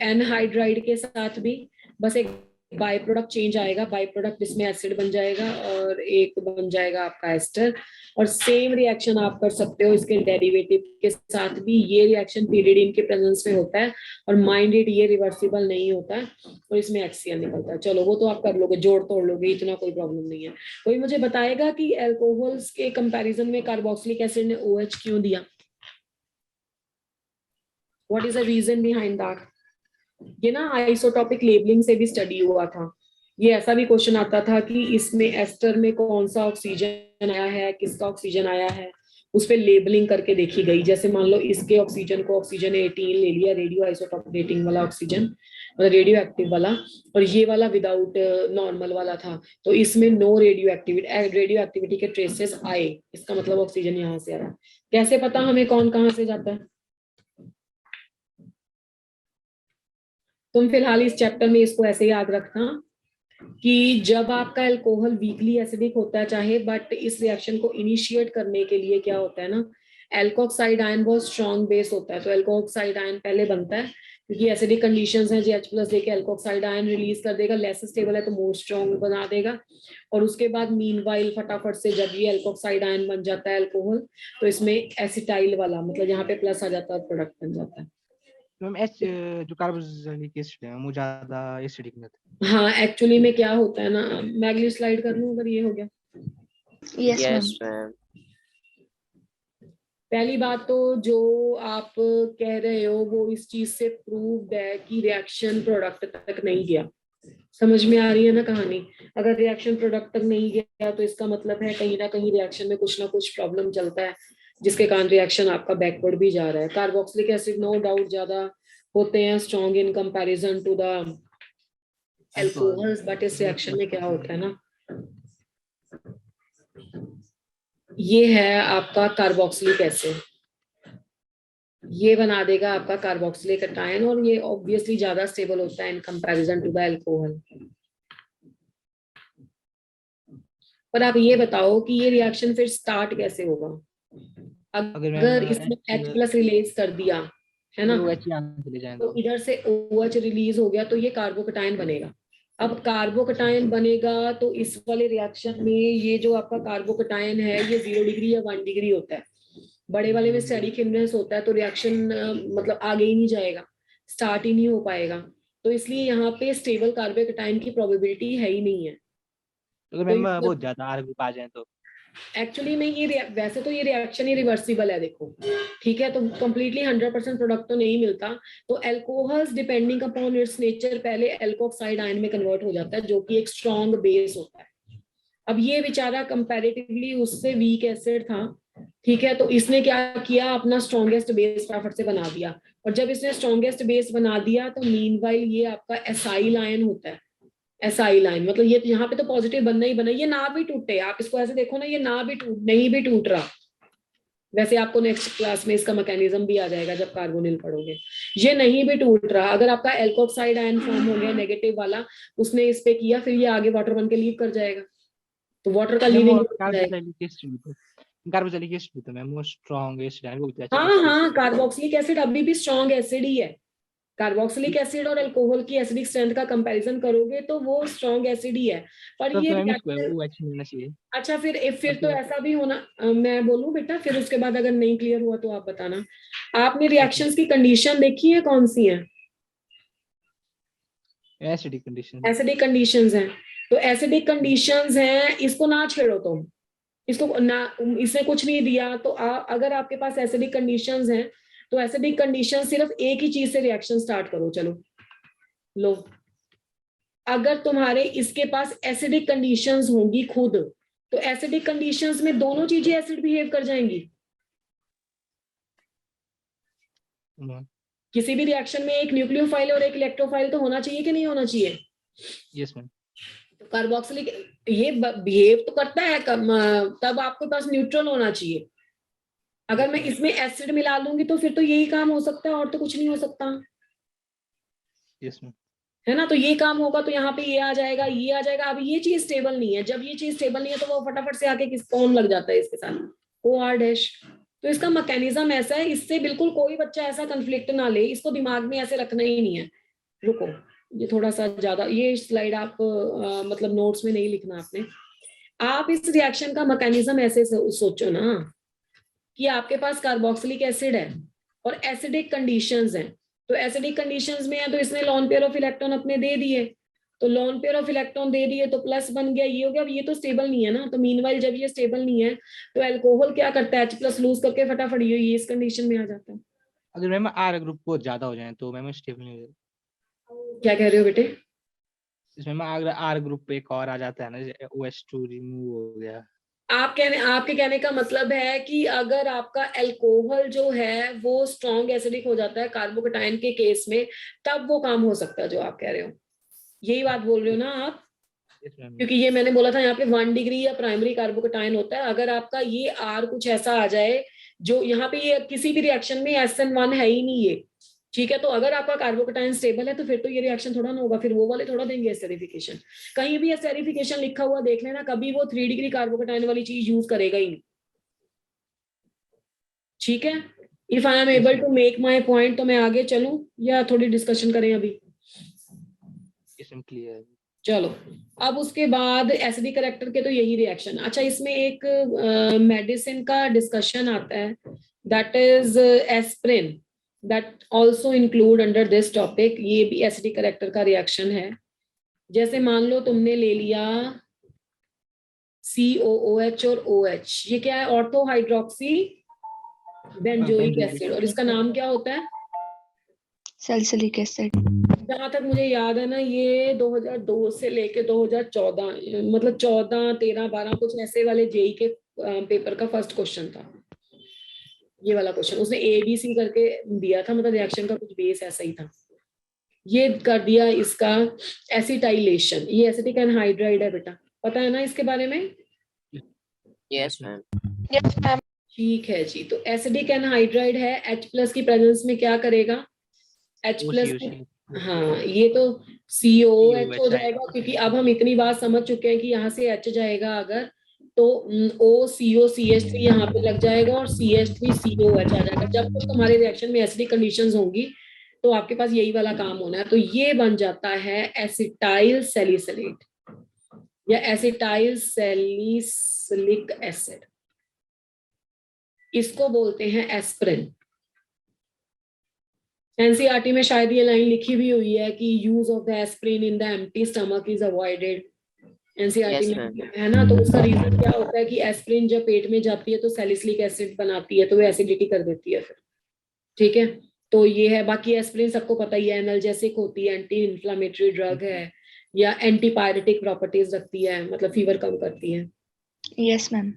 एनहाइड्राइड के साथ भी, बस एक बाय प्रोडक्ट चेंज आएगा, बाय प्रोडक्ट इसमें एसिड बन जाएगा और एक बन जाएगा आपका एस्टर। और सेम रिएक्शन आप कर सकते हो इसके डेरिवेटिव के साथ भी, ये रिएक्शन पीरियडिन के प्रेजेंस में होता है और माइंडेड ये रिवर्सिबल नहीं होता है और इसमें HCl निकलता है। चलो वो तो आप कर लोगे, जोड़ तोड़ लोगे, इतना कोई प्रॉब्लम नहीं है। कोई मुझे बताएगा कि अल्कोहल्स के कंपैरिजन में कार्बोक्सिलिक एसिड ने OH क्यों दिया? What is the reason behind that? ये ना आइसोटॉपिक लेबलिंग से भी स्टडी हुआ था। ये ऐसा भी क्वेश्चन आता था कि इसमें एस्टर में कौन सा ऑक्सीजन आया है, किसका ऑक्सीजन आया है, उस पर लेबलिंग करके देखी गई। जैसे मान लो इसके ऑक्सीजन को ऑक्सीजन 18 ले लिया, रेडियो आइसोटॉप डेटिंग वाला ऑक्सीजन, मतलब रेडियो एक्टिव वाला, और ये वाला विदाउट नॉर्मल वाला था, तो इसमें नो रेडियो एक्टिविटी के ट्रेसेस आए, इसका मतलब ऑक्सीजन यहाँ से आ रहा है। कैसे पता हमें कौन कहाँ से जाता है? तुम फिलहाल इस चैप्टर में इसको ऐसे याद रखना कि जब आपका अल्कोहल वीकली एसिडिक होता है चाहे, बट इस रिएक्शन को इनिशिएट करने के लिए क्या होता है ना, एल्कोक्साइड आयन बहुत स्ट्रॉन्ग बेस होता है, तो एल्कोक्साइड आयन पहले बनता है क्योंकि एसिडिक कंडीशंस हैं, H+ देके एल्कोक्साइड आयन रिलीज कर देगा, लेस स्टेबल है तो मोर स्ट्रॉन्ग बना देगा, और उसके बाद मीनवाइल फटाफट से जब ये एल्कोक्साइड आयन बन जाता है अल्कोहल, तो इसमें एसिटाइल वाला मतलब यहाँ पे प्लस आ जाता है और प्रोडक्ट बन जाता है। मैम जो कार्बोक्सिलिक एसिड है वो ज्यादा एसिडिक नहीं होता। हाँ एक्चुअली में क्या होता है ना, मैं अगली स्लाइड कर लूं अगर ये हो गया। Yes, ma'am. yes, ma'am. पहली बात तो जो आप कह रहे हो वो इस चीज से प्रूव्ड है कि रिएक्शन प्रोडक्ट तक नहीं गया। समझ में आ रही है ना कहानी? अगर रिएक्शन प्रोडक्ट तक नहीं गया तो इसका मतलब है कहीं ना कहीं रिएक्शन में कुछ ना कुछ प्रॉब्लम चलता है, जिसके कारण रिएक्शन आपका बैकवर्ड भी जा रहा है। कार्बोक्सिलिक एसिड नो डाउट ज्यादा होते हैं strong in comparison to the alcohols, but इस रिएक्शन में क्या होता है ना, ये है आपका कार्बोक्सिलिक एसिड, ये बना देगा आपका कार्बोक्सिलिक कैटायन, और ये ऑब्वियसली ज्यादा स्टेबल होता है in comparison to the alcohol. पर आप ये बताओ कि ये रिएक्शन फिर स्टार्ट कैसे होगा? अगर इसमें H+ रिलीज कर दिया है ना, तो इधर से OH रिलीज हो गया तो ये कार्बोकैटायन बनेगा। अब कार्बोकैटायन बनेगा तो इस वाले रिएक्शन में ये जो आपका कार्बोकैटायन है ये 0 डिग्री या 1 डिग्री होता है, बड़े वाले में स्टेरिक हिंड्रेंस होता है, तो रिएक्शन मतलब आगे ही नहीं जाएगा, स्टार्ट ही नहीं हो पाएगा, तो इसलिए यहाँ पे स्टेबल कार्बोकैटायन की प्रोबेबिलिटी है ही नहीं है। अगर मैम बहुत ज्यादा R ग्रुप आ जाए तो एक्चुअली में ये वैसे तो ये रिएक्शन ही रिवर्सिबल है, देखो ठीक है, तो कंप्लीटली 100% प्रोडक्ट तो नहीं मिलता, तो alcohols depending upon its nature पहले एल्कोक्साइड आयन में कन्वर्ट हो जाता है जो कि एक स्ट्रॉन्ग बेस होता है। अब ये बेचारा कंपैरेटिवली उससे वीक एसिड था, ठीक है, तो इसने क्या किया, अपना स्ट्रॉन्गेस्ट बेस फटाफट से बना दिया, और जब इसने स्ट्रॉन्गेस्ट बेस बना दिया तो मीनवाइल ये आपका एसाइल आयन होता है, एसाइल आयन मतलब ये यहाँ पे तो पॉजिटिव बनना ही बना, ये ना भी टूटे, आप इसको ऐसे देखो ना, ये ना भी टूट नहीं भी टूट रहा, वैसे आपको नेक्स्ट क्लास में इसका मैकेनिज्म भी आ जाएगा जब कार्बोनिल पढ़ोगे। ये नहीं भी टूट रहा, अगर आपका एल्कोक्साइड आयन फॉर्म हो गया नेगेटिव वाला, उसने इस पे किया, फिर ये आगे वाटर बन के लीव कर जाएगा, तो वाटर का लीविंग हो जाएगा। कार्बोक्सिलिक एसिड भी तो मैम वो स्ट्रांग एसिड है, वो भी अच्छा हाँ हाँ, कार्बोक्सिलिक एसिड अभी भी स्ट्रॉन्ग एसिड ही है। कार्बोक्सिलिक एसिड और अल्कोहल की एसिडिक स्ट्रेंथ का कंपैरिजन करोगे तो वो स्ट्रॉन्ग एसिड ही है, पर तब ये तो मैम इसको reaction- OH मिलना चाहिए। अच्छा, फिर तो ऐसा भी होना, मैं बोलूं बेटा, फिर उसके बाद अगर नहीं क्लियर हुआ तो आप बताना। आपने रिएक्शंस की कंडीशन देखी है, कौन सी है? Acidic condition. एसिडिक कंडीशंस हैं, तो एसिडिक कंडीशंस हैं, इसको ना छेड़ो तुम, इसको ना, इसने कुछ नहीं दिया तो अगर आपके पास एसिडिक कंडीशंस हैं तो एसिडिक कंडीशन सिर्फ एक ही चीज से रिएक्शन स्टार्ट करो। चलो लो, अगर तुम्हारे इसके पास एसिडिक कंडीशंस होंगी खुद, तो एसिडिक कंडीशंस में दोनों चीजें एसिड बिहेव कर जाएंगी। किसी भी रिएक्शन में एक न्यूक्लियोफाइल और एक इलेक्ट्रोफाइल तो होना चाहिए कि नहीं होना चाहिए? Yes ma'am. तो कार्बोक्सिलिक ये बिहेव तो करता है, तब आपके पास न्यूट्रल होना चाहिए। अगर मैं इसमें एसिड मिला लूंगी तो फिर तो यही काम हो सकता है, और तो कुछ नहीं हो सकता, यस मैम। है ना? तो ये काम होगा तो यहाँ पे ये आ जाएगा, ये आ जाएगा। अब ये चीज स्टेबल नहीं है, जब ये चीज स्टेबल नहीं है तो वो फटाफट से आके किस कौन लग जाता है इसके साथ, OR डैश। तो इसका मैकेनिज्म ऐसा है, इससे बिल्कुल कोई बच्चा ऐसा कंफ्लिक्ट ना ले, इसको दिमाग में ऐसे रखना ही नहीं है। रुको, ये थोड़ा सा ज्यादा, ये स्लाइड आप मतलब नोट्स में नहीं लिखना आपने। आप इस रिएक्शन का मैकेनिज्म ऐसे सोचो ना कि आपके पास कार्बोक्सिलिक एसिड है और एसिडिक कंडीशंस हैं, तो एसिडिक कंडीशंस में है तो इसने लॉन पेयर ऑफ इलेक्ट्रॉन अपने दे दिए, तो लॉन पेयर ऑफ इलेक्ट्रॉन दे दिए तो प्लस बन गया, ये हो गया। अब ये तो स्टेबल नहीं है ना, तो मीनवाइल जब ये स्टेबल नहीं है तो अल्कोहल क्या करता है, H+ लूज करके फटाफट ये इस कंडीशन में आ जाता है। अगर मैम R ग्रुप बहुत ज्यादा हो जाए तो मैम स्टेबल नहीं हो जाएगा। क्या कह रहे हो बेटे? इसमें मैम अगर R ग्रुप पे एक और आ जाता है ना, जैसे OH2 रिमूव हो गया। आपके कहने का मतलब है कि अगर आपका अल्कोहल जो है वो स्ट्रॉन्ग एसिडिक हो जाता है कार्बोकेटाइन के केस में, तब वो काम हो सकता है जो आप कह रहे हो, यही बात बोल रहे हो ना आप? Yes ma'am. क्योंकि ये मैंने बोला था यहाँ पे 1 डिग्री या प्राइमरी कार्बोकेटाइन होता है। अगर आपका ये R कुछ ऐसा आ जाए जो यहाँ पे, ये किसी भी रिएक्शन में SN1 है ही नहीं ये, ठीक है, तो अगर आपका कार्बोकेटाइन स्टेबल है तो फिर तो ये रिएक्शन थोड़ा ना होगा, फिर वो वाले थोड़ा देंगे एस्टेरिफिकेशन। कहीं भी एस्टेरिफिकेशन लिखा हुआ देख लेना, कभी वो 3 डिग्री कार्बोकेटाइन वाली चीज यूज करेगा ही नहीं, ठीक है? If I am able to make my point तो मैं आगे चलूं या थोड़ी डिस्कशन करें अभी? क्लियर। चलो, अब उसके बाद एसिडिक कैरेक्टर के तो यही रिएक्शन। अच्छा, इसमें एक मेडिसिन का डिस्कशन आता है, that is aspirin, that also include under this topic. ये भी एसिडिक कैरेक्टर का रिएक्शन है। जैसे मान लो तुमने ले लिया COOH और OH, ये क्या है? ऑर्थो हाइड्रोक्सी बेंजोइक एसिड, और इसका नाम क्या होता है? Salicylic acid. जहां तक मुझे याद है ना, ये 2002 से लेके 2014, मतलब 14, 13, 12 कुछ ऐसे वाले जेई के पेपर का फर्स्ट क्वेश्चन था ये वाला क्वेश्चन। उसने ABC करके दिया था, मतलब रिएक्शन का कुछ बेस ऐसा ही था। ये कर दिया इसका एसिटाइलेशन, ये एसिटिक एनहाइड्राइड है बेटा, पता है ना इसके बारे में? Yes ma'am. Yes, ma'am. ठीक है जी। तो एसिडिक एनहाइड्राइड है, H+ की प्रेजेंस में क्या करेगा? H+, हाँ, ये तो COOH हो जाएगा, क्योंकि अब हम इतनी बात समझ चुके हैं कि यहाँ से H जाएगा अगर, तो OCOCH3 यहाँ पे लग जाएगा और CH3COH आ जाएगा। जब तक तुम्हारे रिएक्शन में एसिडिक कंडीशंस होंगी तो आपके पास यही वाला काम होना है। तो ये बन जाता है एसिटाइल सैलिसिलेट या एसिटाइल सैलिसिलिक एसिड, इसको बोलते हैं एस्प्रिन। एनसीईआरटी में शायद ये लाइन लिखी भी हुई है कि use of the aspirin in the empty stomach is avoided, NCERT Yes, में है ना। तो उसका रीजन क्या होता है कि एस्प्रिन जब पेट में जाती है तो सैलिसिलिक एसिड बनाती है, तो वो एसिडिटी कर देती है फिर, ठीक है। तो ये है। बाकी एस्प्रिन सबको पता ही है, एनाल्जेसिक होती है, एंटी इन्फ्लामेटरी ड्रग है, या एंटीपायरेटिक प्रॉपर्टीज रखती है, मतलब फीवर कम करती है। Yes ma'am.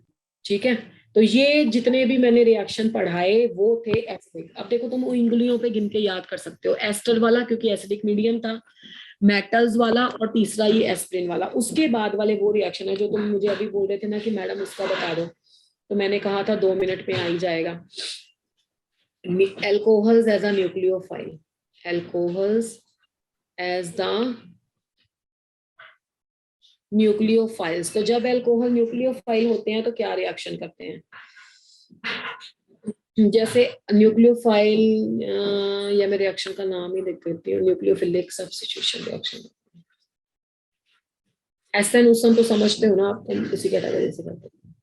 ठीक है, तो ये जितने भी मैंने रिएक्शन पढ़ाए वो थे एसिडिक। अब देखो, तुम उंगलियों पे गिन के याद कर सकते हो। एस्टर वाला क्योंकि एसिडिक मीडियम था, मेटल्स वाला, और तीसरा ये एस्प्रिन वाला। उसके बाद वाले वो रिएक्शन है जो तुम मुझे अभी बोल रहे थे ना कि मैडम उसका बता दो, तो मैंने कहा था 2 मिनट में आ ही जाएगा। Alcohols as a nucleophile, alcohols as the nucleophiles. तो जब अल्कोहल न्यूक्लियोफाइल होते हैं तो क्या रिएक्शन करते हैं? जैसे न्यूक्लियोफाइल, या मैं रिएक्शन का नाम ही देख देती हूँ, न्यूक्लियोफिलिक सब्स्टिट्यूशन रिएक्शन। एसएन तो समझते हो ना आप, इसी कैटेगरी से करते हैं।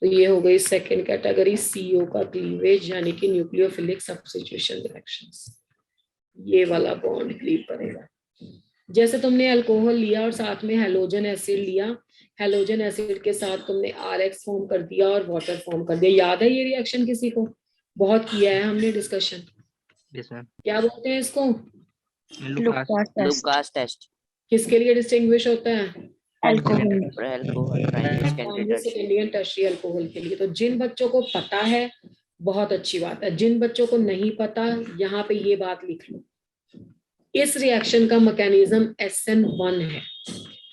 तो ये हो गई सेकंड कैटेगरी, सीओ का क्लीवेज यानी कि न्यूक्लियोफिलिक सब्स्टिट्यूशन रिएक्शंस। ये वाला बॉन्ड क्लीव करेगा। जैसे तुमने अल्कोहल लिया और साथ में हेलोजन एसिड लिया, हेलोजन एसिड के साथ तुमने आरएक्स फॉर्म कर दिया और वाटर फॉर्म कर दिया। याद है ये रिएक्शन किसी को? बहुत किया है हमने डिस्कशन। Yes ma'am. क्या बोलते हैं इसको? लुकास लुकास टेस्ट किसके लिए डिस्टिंग्विश होता है? Alcohol. for alcohol primary secondary tertiary secondary tertiary alcohol के लिए। तो जिन बच्चों को पता है बहुत अच्छी बात है, जिन बच्चों को नहीं पता यहाँ पे ये बात लिख लो। इस रिएक्शन का मैकेनिज्म SN1 है।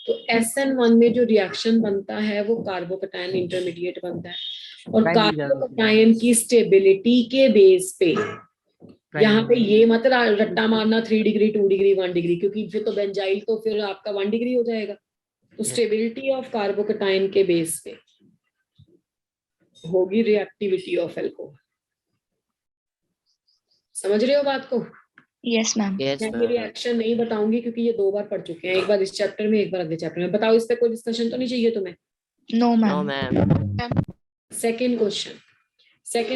तो SN1 में जो रिएक्शन बनता है वो कार्बोकैटायन इंटरमीडिएट बनता है और कार्बोकैटायन की स्टेबिलिटी के बेस पे यहाँ पे ये मत रट्टा मारना 3 डिग्री 2 डिग्री 1 डिग्री, क्योंकि फिर तो बेंजाइल तो फिर आपका 1 डिग्री हो जाएगा। तो स्टेबिलिटी ऑफ कार्बोकैटायन के बेस पे होगी रिएक्टिविटी ऑफ अल्कोहल। समझ रहे हो बात को? Yes ma'am. yes मैं ये ma'am रिएक्शन नहीं बताऊंगी क्योंकि ये 2 बार पढ़ चुके हैं, एक बार इस चैप्टर में, एक बार अगले चैप्टर में। बताओ इस पे कोई डिस्कशन तो नहीं चाहिए तुम्हें? No no ma'am. ma'am second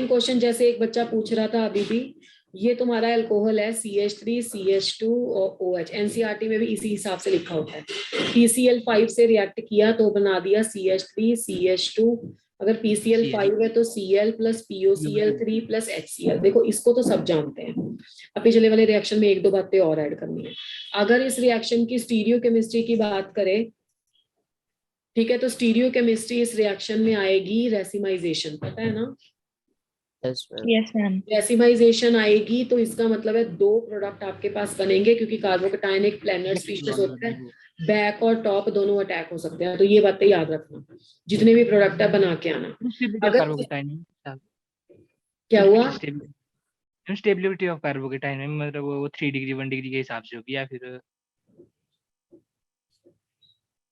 question जैसे एक बच्चा पूछ रहा था अभी भी, ये तुम्हारा अल्कोहल है CH3 CH2 और OH। एनसीईआरटी में भी इसी हिसाब से लिखा होता है। PCl5 से रिएक्ट किया तो बना दिया CH3 CH2। अगर PCl5 है तो Cl plus POCl3 plus HCl। देखो इसको तो सब जानते हैं, अब पिछले वाले रिएक्शन में 1-2 बातें और ऐड करनी है। अगर इस रिएक्शन की स्टीरियोकेमिस्ट्री की बात करें, ठीक है, तो स्टीरियोकेमिस्ट्री इस रिएक्शन में आएगी रेसिमाइजेशन, पता है ना? yes ma'am yes ma'am. Racemisation आएगी तो इसका मतलब है 2 प्रोडक्ट आपके पास बनेंगे, क्योंकि कार्बोकैटायन एक प्लेनर स्पीशीज होता है, बैक और टॉप दोनों अटैक हो सकते हैं। तो ये बातें याद रखना, जितने भी प्रोडक्ट है बना के आना। अगर क्या हुआ? स्टेबिलिटी ऑफ कार्बोकैटायन में मतलब वो 3 डिग्री 1 डिग्री के हिसाब से होगी या फिर?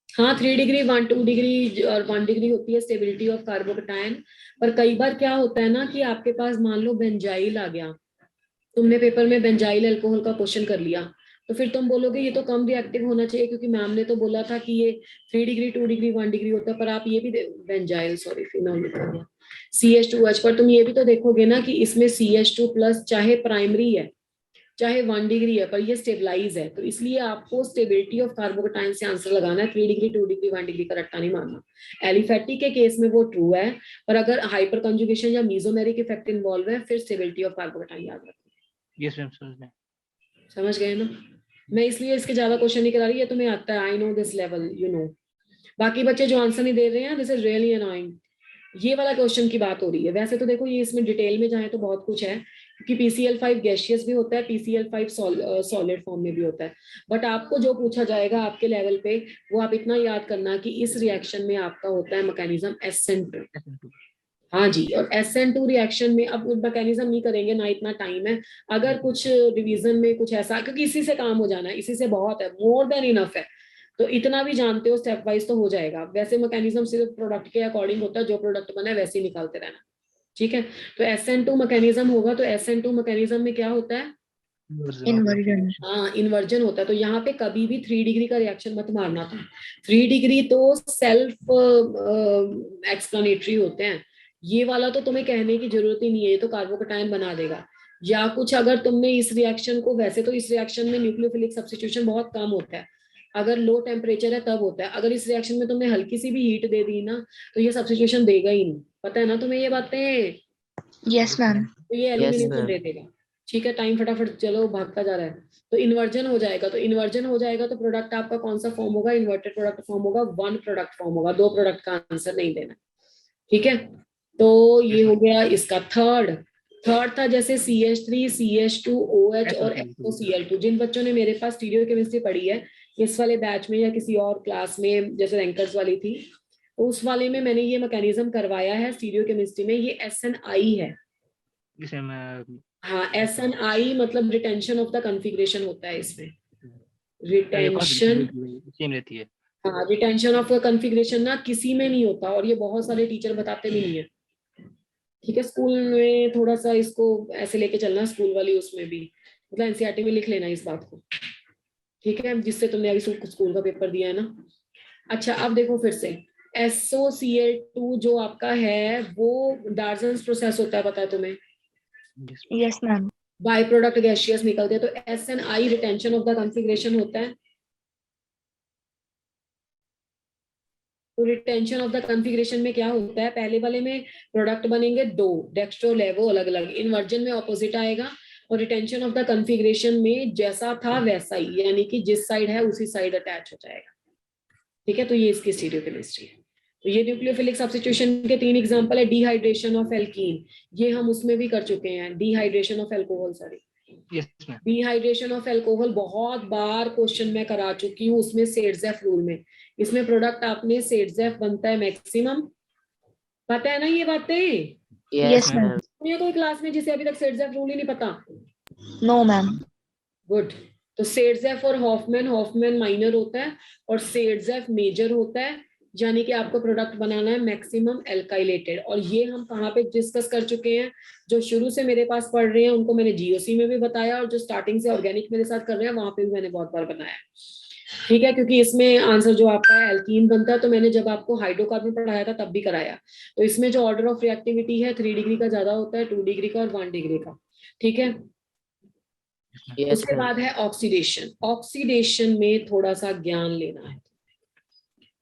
हाँ 3 डिग्री 1-2 डिग्री और 1 डिग्री होती है स्टेबिलिटी ऑफ कार्बोकैटायन। पर कई बार क्या होता है ना कि आपके पास मान लो बेंजाइल आ गया, तुमने पेपर में बेंजाइल अल्कोहल का क्वेश्चन कर लिया, तो फिर तुम बोलोगे ये तो कम रिएक्टिव होना चाहिए क्योंकि मैम ने तो बोला था कि ये 3 डिग्री 2 डिग्री 1 डिग्री होता है। पर आप ये भी बेंजाइल सॉरी फिनॉल लिखा गया CH2H, पर तुम ये भी तो देखोगे ना कि इसमें CH2 प्लस चाहे प्राइमरी है चाहे 1 डिग्री है पर ये स्टेबलाइज है। तो इसलिए आपको स्टेबिलिटी ऑफ कार्बोकैटायन से आंसर लगाना है, 3 डिग्री 2 डिग्री 1 डिग्री का रट्टा नहीं मारना। एलिफेटिक के केस में वो ट्रू है, पर अगर हाइपर कंजुगेशन या मीजोमेरिक इफेक्ट इन्वॉल्व है फिर स्टेबिलिटी ऑफ कार्बोकैटायन याद रखना। यस मैम समझ गए ना? मैं इसलिए इसके ज्यादा क्वेश्चन नहीं करा रही है, तुम्हें आता है, I know this level, you know. बाकी बच्चे जो आंसर नहीं दे रहे हैं, दिस इज रियली अनोइंग। ये वाला क्वेश्चन की बात हो रही है। वैसे तो देखो ये इसमें डिटेल में जाए तो बहुत कुछ है, क्योंकि PCl5 गैसियस भी होता है, PCl5 सॉलिड फॉर्म में भी होता है। बट आपको जो पूछा जाएगा आपके लेवल पे वो आप इतना याद करना कि इस रिएक्शन में आपका होता है मैकेनिज्म SN2। हाँ जी, और SN2 रिएक्शन में अब मैकेनिज्म नहीं करेंगे ना, इतना टाइम है। अगर कुछ रिवीजन में कुछ ऐसा, क्योंकि इसी से काम हो जाना है, इसी से बहुत है, मोर देन इनफ है। तो इतना भी जानते हो स्टेप वाइज तो हो जाएगा। वैसे मैकेनिज्म सिर्फ प्रोडक्ट के अकॉर्डिंग होता है, जो प्रोडक्ट बना है वैसे ही निकालते रहना, ठीक है। तो SN2 मैकेनिज्म होगा, तो SN2 मैकेनिज्म में क्या होता है? इन्वर्जन। हाँ इन्वर्जन होता है। तो यहाँ पे कभी भी 3 डिग्री का रिएक्शन मत मारना था। 3 डिग्री तो सेल्फ एक्सप्लेनेटरी होते हैं, ये वाला तो तुम्हें कहने की जरूरत ही नहीं है, ये तो कार्बोकैटायन बना देगा। या कुछ अगर तुमने इस रिएक्शन को, वैसे तो इस रिएक्शन में न्यूक्लियोफिलिक सब्स्टिट्यूशन बहुत कम होता है, अगर लो टेम्परेचर है तब होता है। अगर इस रिएक्शन में तुमने हल्की सी भी हीट दे दी ना तो ये सब्स्टिट्यूशन देगा ही नहीं, पता है ना तुम्हें ये बातें? Yes ma'am. तो ये एलिमिनेशन दे देगा, ठीक है। टाइम फटाफट चलो भागता जा रहा है। तो इन्वर्जन हो जाएगा, तो इन्वर्जन हो जाएगा तो प्रोडक्ट आपका कौन सा फॉर्म होगा? इन्वर्टेड प्रोडक्ट फॉर्म होगा, 1 प्रोडक्ट फॉर्म होगा, 2 प्रोडक्ट का आंसर नहीं देना, ठीक है। तो ये हो गया इसका थर्ड था जैसे CH3 CH2 OH और FOCl2। जिन बच्चों ने मेरे पास स्टीरियोकेमिस्ट्री पढ़ी है इस वाले बैच में या किसी और क्लास में, जैसे रैंकर्स वाली थी, तो उस वाले में मैंने ये मैकेनिज्म करवाया है स्टीरियोकेमिस्ट्री में, ये SNI है। जिसे मैं हाँ, SNI मतलब रिटेंशन ऑफ द कॉन्फ़िगरेशन होता है इसमें, ये रिटेंशन। सेम रहती है। हाँ, रिटेंशन ऑफ कॉन्फ़िगरेशन ना किसी में नहीं होता, और ये बहुत सारे टीचर बताते भी नहीं है। ठीक है, स्कूल में थोड़ा सा इसको ऐसे लेके चलना, स्कूल वाली उसमें भी, मतलब एनसीईआरटी में लिख लेना इस बात को, ठीक है, जिससे तुमने अभी स्कूल का पेपर दिया है ना। अच्छा, अब देखो फिर से, SOCl2 जो आपका है वो डार्जन्स प्रोसेस होता है, पता है तुम्हें? Yes, ma'am. By product gaseous निकलते हैं, तो SNI retention of the configuration होता है। तो रिटेंशन ऑफ द कॉन्फ़िगरेशन में क्या होता है, पहले वाले में प्रोडक्ट बनेंगे दो, डेक्स्ट्रो लेवो अलग अलग, इन्वर्जन में ऑपोजिट आएगा, और रिटेंशन ऑफ द कॉन्फ़िगरेशन में जैसा था वैसा ही, यानी कि जिस साइड है उसी साइड अटैच हो जाएगा। ठीक है, तो ये इसकी स्टीरियोकेमिस्ट्री है। तो ये न्यूक्लियोफिलिक सब्स्टिट्यूशन के 3 एग्जांपल है। डिहाइड्रेशन ऑफ एल्कीन, ये हम उसमें भी कर चुके हैं, dehydration of alcohol, sorry, yes ma'am. Dehydration of alcohol बहुत बार क्वेश्चन में करा चुकी हूँ, उसमें सेडजेफ रूल में। इसमें प्रोडक्ट आपने सेडजेफ बनता है मैक्सिमम, पता है ना ये बातें? Yes, Yes, ma'am. ma'am. ये कोई क्लास में जिसे अभी तक सेडजेफ रूल ही नहीं पता? No, ma'am. गुड। तो सेडजेफ और हॉफमैन, हॉफमैन माइनर होता है और सेडजेफ मेजर होता है, यानी कि आपको प्रोडक्ट बनाना है मैक्सिमम एल्काइलेटेड। और ये हम कहाँ पे डिस्कस कर चुके हैं, जो शुरू से मेरे पास पढ़ रहे हैं उनको मैंने जीओसी में भी बताया, और जो स्टार्टिंग से ऑर्गेनिक मेरे साथ कर रहे हैं वहां पे भी मैंने बहुत बार बताया। ठीक है, क्योंकि इसमें आंसर जो आपका है एल्कीन बनता है, तो मैंने जब आपको हाइड्रोकार्बन पढ़ाया था तब भी कराया। तो इसमें जो ऑर्डर ऑफ रिएक्टिविटी है 3 डिग्री का ज्यादा होता है, 2 डिग्री का और 1 डिग्री का। ठीक है, Yes, उसके ma'am. बाद है ऑक्सीडेशन। ऑक्सीडेशन में थोड़ा सा ज्ञान लेना है।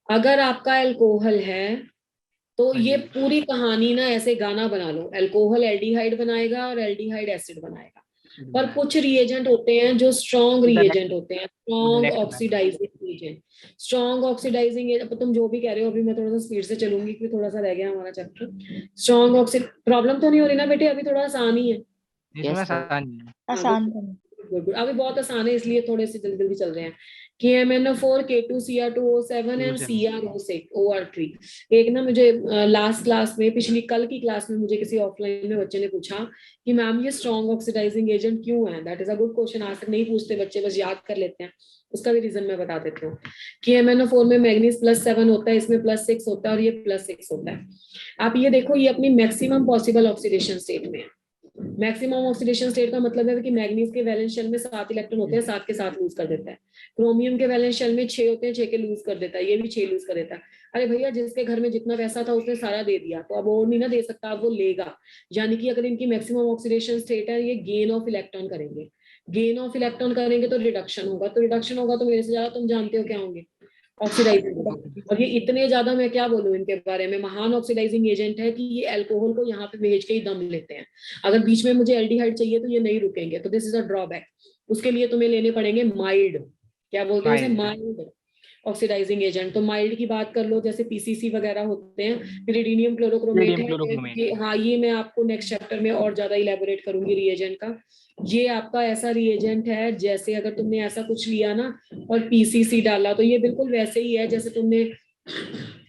अगर आपका अल्कोहल है तो ये पूरी कहानी ना ऐसे गाना बना लो, अल्कोहल एल्डिहाइड बनाएगा और एल्डिहाइड एसिड बनाएगा। पर कुछ रिएजेंट होते हैं जो स्ट्रॉन्ग रिएजेंट होते हैं, strong oxidizing agent, strong oxidizing agent. तुम जो भी कह रहे हो, अभी मैं थोड़ा सा स्पीड से चलूंगी क्योंकि थोड़ा सा रह गया हमारा चैप्टर। स्ट्रॉन्ग ऑक्सीड प्रॉब्लम तो नहीं हो रही ना बेटे? अभी थोड़ा आसान ही है। इसमें Yes, आसान नहीं है। आसान था। गुड, अभी बहुत आसान है इसलिए थोड़े से जल्दी जल्दी चल रहे हैं। KMNO4 K2Cr2O7 and CrO3। एक ना मुझे लास्ट क्लास में, पिछली कल की क्लास में, मुझे किसी ऑफलाइन में बच्चे ने पूछा कि मैम ये स्ट्रॉन्ग ऑक्सीडाइजिंग एजेंट क्यों है। That is a good question, आज तक नहीं पूछते बच्चे, बस याद कर लेते हैं। उसका भी रीजन मैं बता देती हूँ। KMNO4 में मैग्नीज +7 होता है, इसमें +6 होता है और ये +6 होता है। आप ये देखो, ये अपनी मैक्सिमम पॉसिबल ऑक्सीडेशन स्टेट में है। मैक्सिमम ऑक्सीडेशन स्टेट का मतलब है कि मैग्नीज के वैलेंस शेल में 7 इलेक्ट्रॉन होते हैं, 7 के 7 लूज कर देता है। क्रोमियम के वैलेंस शेल में 6 होते हैं, 6 के लूज कर देता है, ये भी 6 लूज कर देता है। अरे भैया, जिसके घर में जितना पैसा था उसने सारा दे दिया, तो अब और नहीं ना दे सकता, अब वो लेगा। यानी कि अगर इनकी मैक्सिमम ऑक्सीडेशन स्टेट है, ये गेन ऑफ इलेक्ट्रॉन करेंगे। गेन ऑफ इलेक्ट्रॉन करेंगे तो रिडक्शन होगा, तो रिडक्शन होगा तो मेरे से ज्यादा तुम जानते हो क्या होंगे, ऑक्सीडाइजिंग। और ये इतने ज्यादा, मैं क्या बोलूं इनके बारे में, महान ऑक्सीडाइजिंग एजेंट है कि ये अल्कोहल को यहाँ पे भेज के ही दम लेते हैं। अगर बीच में मुझे एल्डिहाइड चाहिए तो ये नहीं रुकेंगे, तो दिस इज अ ड्रॉबैक। उसके लिए तुम्हें लेने पड़ेंगे माइल्ड, क्या बोलते हैं उसे, माइल्ड ऑक्सीडाइजिंग एजेंट। तो माइल्ड की बात कर लो, जैसे PCC वगैरह होते हैं, पिरिडीनियम क्लोरोक्रोमेट है, ये हाँ, ये मैं आपको नेक्स्ट चैप्टर में और ज्यादा इलेबोरेट करूंगी रिएजेंट का। ये आपका ऐसा रिएजेंट है, जैसे अगर तुमने ऐसा कुछ लिया ना और PCC डाला, तो ये बिल्कुल वैसे ही है जैसे तुमने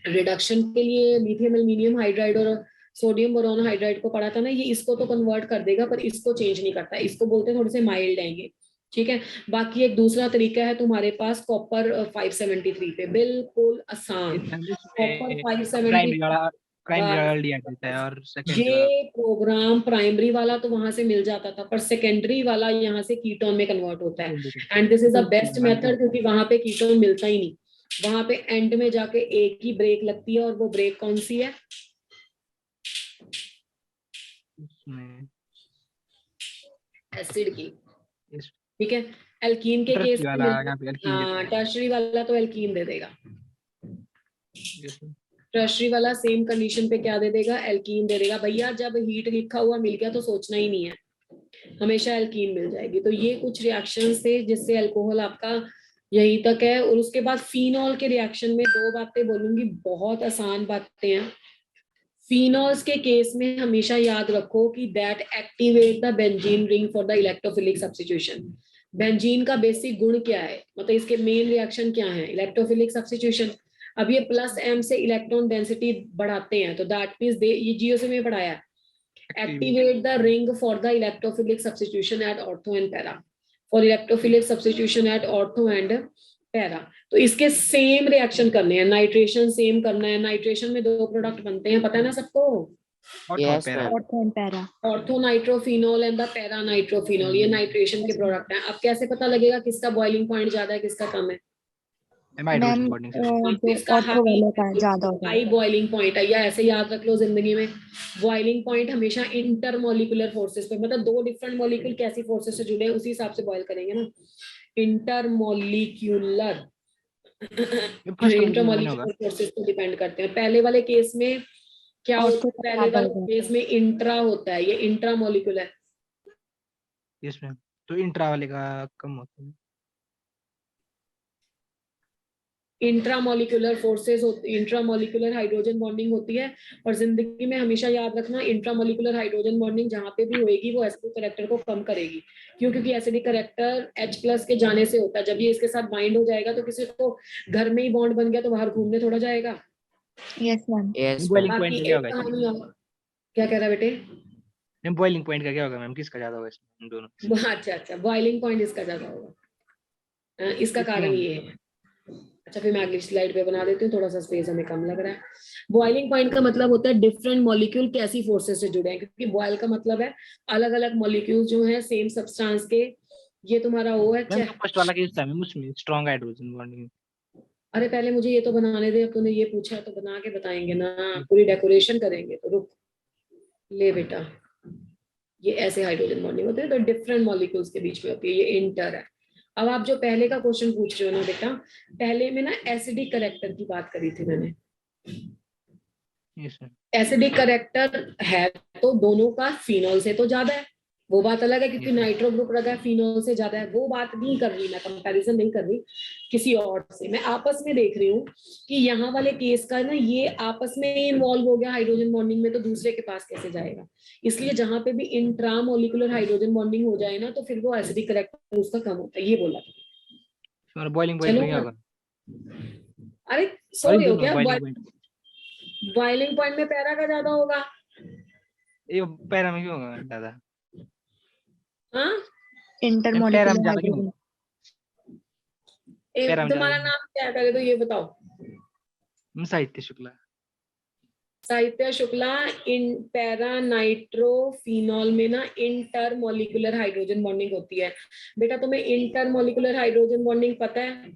रिडक्शन के लिए लिथियम एल्यूमिनियम हाइड्राइड और सोडियम बोरोन हाइड्राइड को पढ़ा था ना, ये इसको तो कन्वर्ट कर देगा पर इसको चेंज नहीं करता, इसको बोलते हैं थोड़े से माइल्ड आएंगे। ठीक है, बाकी एक दूसरा तरीका है तुम्हारे पास कॉपर 573 पे, बिल्कुल आसान। कॉपर 573 और ये प्रोग्राम प्राइमरी वाला तो वहां से मिल जाता था, पर सेकेंडरी वाला यहाँ से कीटोन में कन्वर्ट होता है। And this is the best method, क्योंकि वहां पे कीटोन मिलता ही नहीं, वहां पे एंड में जाके एक ही ब्रेक लगती है, और वो ब्रेक कौन सी है, एसिड की। ठीक है, एल्कीन के केस में टर्शरी वाला तो एल्कीन दे देगा, टर्शरी वाला सेम कंडीशन पे क्या दे देगा, एल्कीन दे देगा। भैया जब हीट लिखा हुआ मिल गया तो सोचना ही नहीं है, हमेशा एल्कीन मिल जाएगी। तो ये कुछ रिएक्शंस थे जिससे अल्कोहल आपका यहीं तक है। और उसके बाद फिनॉल के रिएक्शन में 2 बातें बोलूंगी, बहुत आसान बातें हैं। फिनॉल्स के केस में हमेशा याद रखो कि that activate the benzene ring for the electrophilic substitution. Benzene का बेसिक गुण क्या है, मतलब इसके मेन रिएक्शन क्या है, इलेक्ट्रोफिलिक सब्स्टिट्यूशन। अब ये प्लस एम से इलेक्ट्रॉन डेंसिटी बढ़ाते हैं, तो दैट मीन्स ये जीओसी में पढ़ाया, activate the ring for the electrophilic substitution at ortho and para, for electrophilic substitution at ortho and para. तो इसके सेम रिएक्शन करने हैं, नाइट्रेशन सेम करना है। नाइट्रेशन में 2 प्रोडक्ट बनते हैं, पता है ना सबको, Yes, para. ma'am. Ortho and para. Ortho nitrophenol and the para nitrophenol, ये नाइट्रेशन के प्रोडक्ट हैं। अब कैसे पता लगेगा किसका बॉइलिंग पॉइंट ज्यादा है किसका कम है? हाइड्रोजन मैम बॉन्डिंग जो इसका ऑर्थो वाले का ज्यादा होता हाई है। बॉइलिंग पॉइंट है, या ऐसे याद रख लो जिंदगी में, बॉइलिंग पॉइंट हमेशा इंटरमोलिकुलर फोर्सेस पे, मतलब 2 डिफरेंट मॉलिक्यूल कैसी फोर्सेस से जुड़े हैं उसी हिसाब से बॉयल करेंगे ना, इंटरमोलिक्यूलर इंटरमोलिकुलर फोर्सेस पे डिपेंड करते हैं। पहले वाले केस में क्या होता है, पहले वाले केस में इंट्रा होता है, ये इंट्रामोलिकुलर। यस मैम, तो इंट्रा वाले का कम होता है। इंट्रामोलिकुलर फोर्सेस होती, इंट्रामोलिकुलर हाइड्रोजन बॉन्डिंग होती है। और जिंदगी में हमेशा याद रखना, इंट्रामोलिकुलर हाइड्रोजन बॉन्डिंग जहां पे भी होएगी वो एसिडिक कैरेक्टर को कम करेगी। क्यों? क्योंकि एसिडिक कैरेक्टर H+ के जाने से होता है। जब ये इसके साथ बाइंड हो जाएगा तो किसी को घर में ही बॉन्ड बन गया तो बाहर घूमने थोड़ा जाएगा। Yes ma'am. Yes, ma'am. Boiling point बाकी का क्या एक होगा? कहानी और, क्या कह रहा बेटे? मैम बॉइलिंग पॉइंट का क्या होगा मैम, किसका ज्यादा होगा इसमें दोनों? अच्छा, बॉइलिंग पॉइंट इसका ज्यादा होगा। इसका कारण ये है। अच्छा, फिर मैं अगली स्लाइड पे बना देती हूँ, थोड़ा सा स्पेस हमें कम लग रहा है। बॉइलिंग पॉइंट का मतलब होता है डिफरेंट मॉलिक्यूल कैसी फोर्सेस से जुड़े हैं, क्योंकि बॉयल का मतलब है अलग अलग मॉलिक्यूल जो है सेम सब्सटेंस के। ये तुम्हारा OH है। फर्स्ट वाला केस था मैम, उसमें स्ट्रांग हाइड्रोजन बॉन्डिंग। अरे पहले मुझे ये तो बनाने दे, अब तूने ये पूछा तो बना के बताएंगे ना, पूरी डेकोरेशन करेंगे तो रुक ले बेटा। ये ऐसे हाइड्रोजन बॉन्डिंग होती है, तो डिफरेंट मॉलिक्यूल्स के बीच में होती है, ये इंटर है। अब आप जो पहले का क्वेश्चन पूछ रहे हो ना बेटा, पहले में ना एसिडिक कैरेक्टर की बात करी थी मैंने। Yes ma'am. एसिडिक कैरेक्टर है तो दोनों का फिनोल से तो ज्यादा है, वो बात अलग है, क्योंकि नाइट्रो ग्रुप रखा है फिनोल से ज्यादा है, वो बात नहीं कर रही मैं, कंपैरिजन नहीं कर रही किसी और से, मैं आपस में देख रही हूँ कि यहाँ वाले केस का ना ये आपस में इन्वॉल्व हो गया हाइड्रोजन बॉन्डिंग में, तो दूसरे के पास कैसे जाएगा। इसलिए जहां पे भी इंट्रामोलिकुलर हाइड्रोजन बॉन्डिंग हो जाए ना, तो फिर वो एसिडिक कैरेक्टर उसका कम होता है, ये बोला। और बॉइलिंग पॉइंट में क्या होगा? अरे सो रहे हो क्या? बॉइलिंग बॉइलिंग पॉइंट में पैरा का ज्यादा होगा। ये पैरा में क्यों होगा ज्यादा? हाँ, पैरा में इंटरमोलिकुलर ज्यादा क्यों हाइड्रोजन। पैरा में तुम्हारा ज्यादा? नाम क्या है पहले तो ये बताओ। साहित्य शुक्ला। साहित्य शुक्ला। इन पैरा नाइट्रोफिनॉल में ना इंटरमोलिकुलर हाइड्रोजन बॉन्डिंग होती है। बेटा तुम्हें इंटरमोलिकुलर हाइड्रोजन बॉन्डिंग पता है?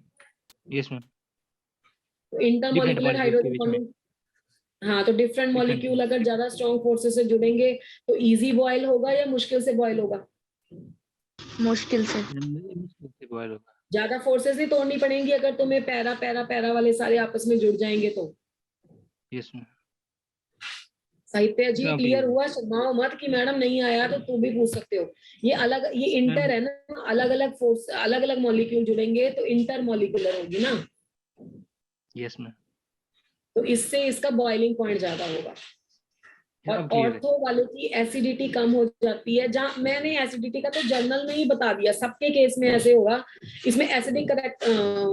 Yes ma'am. Intermolecular hydrogen bonding, हाँ, तो डिफरेंट मॉलिक्यूल अगर ज्यादा स्ट्रॉन्ग फोर्सेस से जुड़ेंगे तो इजी बॉयल होगा या मुश्किल से बॉयल होगा? मुश्किल से। मुश्किल से बॉयल होगा। ज्यादा फोर्सेस ही तोड़नी पड़ेंगी अगर तुम्हें पैरा पैरा पैरा वाले सारे आपस में जुड़ जाएंगे तो। Yes ma'am. साहित्य जी क्लियर हुआ? शर्माओ मत कि मैडम नहीं आया, तो तुम भी पूछ सकते हो। ये अलग, ये इंटर है ना, अलग अलग फोर्स, अलग अलग मॉलिक्यूल जुड़ेंगे तो इंटर मॉलिक्यूलर होगी ना। Yes ma'am. तो इससे इसका बॉइलिंग पॉइंट ज्यादा होगा। और ऑर्थो वाले की एसिडिटी कम हो जाती है। जहां मैंने एसिडिटी का तो जर्नल में ही बता दिया, सबके केस में ऐसे होगा। इसमें एसिडिक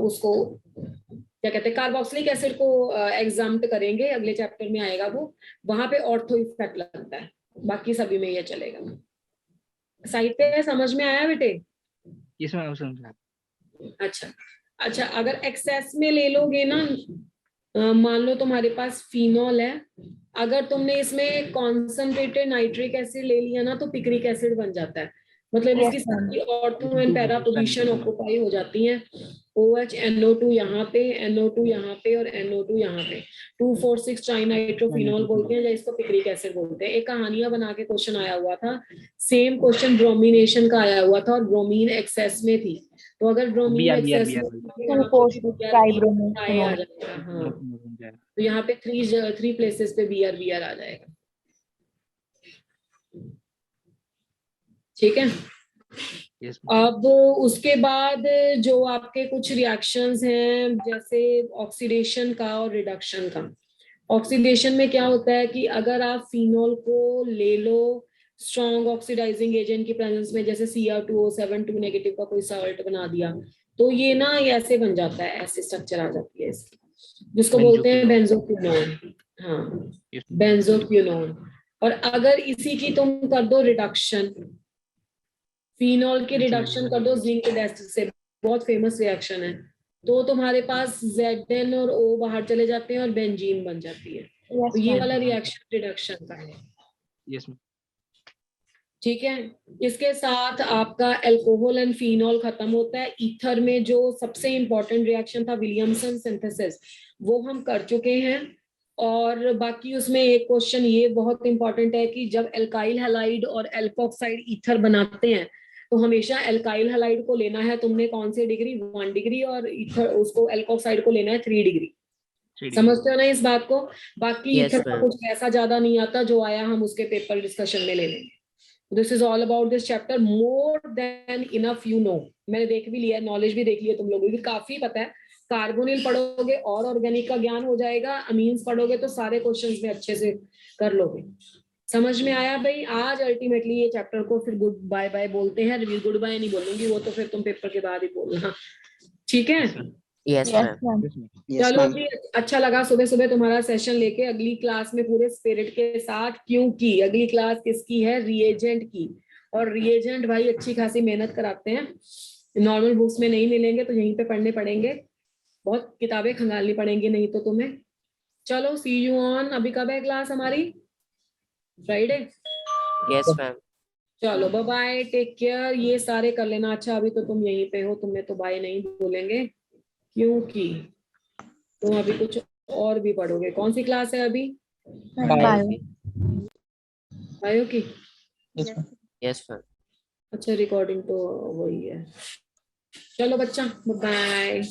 उसको क्या कहते हैं, कार्बोक्सिलिक एसिड को एग्जाम्प्ट करेंगे, अगले चैप्टर में आएगा वो, वहां पे ऑर्थो इफेक्ट लगता है, बाकी सभी में ये चलेगा। साहित्य समझ में आया बेटे? यस मैम समझा। अच्छा, अगर एक्सेस में ले लोगे ना, मान लो तुम्हारे पास फिनॉल है, अगर तुमने इसमें कॉन्सेंट्रेटेड नाइट्रिक एसिड ले लिया ना तो पिक्रिक एसिड बन जाता है। मतलब इसकी सारी ortho and para position occupy हो जाती है। OH NO2 यहाँ पे, NO2 यहाँ पे और NO2 यहाँ पे, 2,4,6 ट्राइनाइट्रोफिनॉल बोलते हैं या इसको पिक्रिक एसिड बोलते हैं। एक कहानियां बना के क्वेश्चन आया हुआ था, सेम क्वेश्चन ब्रोमिनेशन का आया हुआ था और ब्रोमीन एक्सेस में थी, तो अगर ब्रोमीन एक्सेस में आ जाएगा, हाँ, तो यहाँ पे 3 प्लेसेस पे BR आ जाएगा। ठीक है। Yes, अब उसके बाद जो आपके कुछ रिएक्शंस हैं, जैसे ऑक्सीडेशन का और रिडक्शन का। ऑक्सीडेशन में क्या होता है कि अगर आप फिनॉल को ले लो स्ट्रॉन्ग ऑक्सीडाइजिंग एजेंट की प्रेजेंस में, जैसे Cr2O7 2 नेगेटिव का कोई सॉल्ट बना दिया, तो ये ना ऐसे बन जाता है, ऐसे स्ट्रक्चर आ जाती है इसकी। जिसको बोलते हैं बेंजोक्विनोन। हाँ, Yes. बेंजोक्विनोन। और अगर इसी की तुम कर दो रिडक्शन, फिनॉल की रिडक्शन कर दो जिंक एसिड से, बहुत फेमस रिएक्शन है, तो तुम्हारे पास Zn और O बाहर चले जाते हैं और बेंजीन बन जाती है। Yes, तो ये ma'am. वाला रिएक्शन रिडक्शन का है। Yes, ma'am. ठीक है, इसके साथ आपका अल्कोहल एंड फिनॉल खत्म होता है। ईथर में जो सबसे इंपॉर्टेंट रिएक्शन था विलियमसन सिंथेसिस, वो हम कर चुके हैं। और बाकी उसमें एक क्वेश्चन ये बहुत इंपॉर्टेंट है कि जब एल्काइल हैलाइड और एल्कोक्साइड ईथर बनाते हैं तो हमेशा एल्काइल हैलाइड को लेना है तुमने कौन सी डिग्री, 1 डिग्री, और ईथर उसको एल्कोक्साइड को लेना है 3 डिग्री। 3D. समझते हो ना इस बात को? बाकी Yes, ईथर का ma'am. कुछ ऐसा ज्यादा नहीं आता, जो आया हम उसके पेपर डिस्कशन में ले लेंगे। This is all about this chapter, more than enough you know. मैंने देख भी लिया, नॉलेज भी देख लिया तुम लोगों की, काफी पता है। कार्बोनिल पढ़ोगे और ऑर्गेनिक का ज्ञान हो जाएगा, अमीन्स पढ़ोगे तो सारे क्वेश्चंस में अच्छे से कर लोगे। समझ में आया भाई? आज अल्टीमेटली ये चैप्टर को फिर गुड बाय बाय बोलते हैं। रिव्यू गुड बाय नहीं बोलूंगी, वो तो फिर तुम पेपर के बाद ही बोलना, ठीक है? Yes, Yes, ma'am. ma'am. Yes, ma'am. चलो जी, अच्छा लगा सुबह सुबह तुम्हारा सेशन लेके, अगली क्लास में पूरे स्पिरिट के साथ, क्योंकि अगली क्लास किसकी है? रिएजेंट की। और रिएजेंट भाई अच्छी खासी मेहनत कराते हैं, नॉर्मल बुक्स में नहीं मिलेंगे तो यहीं पे पढ़ने पड़ेंगे, बहुत किताबें खंगालनी पड़ेंगी नहीं तो तुम्हें। चलो सी यू ऑन, अभी कब है क्लास हमारी? फ्राइडे। Yes, ma'am. चलो बाय बाय, टेक केयर, ये सारे कर लेना। अच्छा अभी तो तुम यहीं पे हो, तुम्हें तो बाय नहीं बोलेंगे क्योंकि तुम अभी कुछ और भी पढ़ोगे। कौन सी क्लास है अभी? Ma'am, bio. बायो की? Yes, ma'am. अच्छा, रिकॉर्डिंग तो वही है। चलो बच्चा, bye.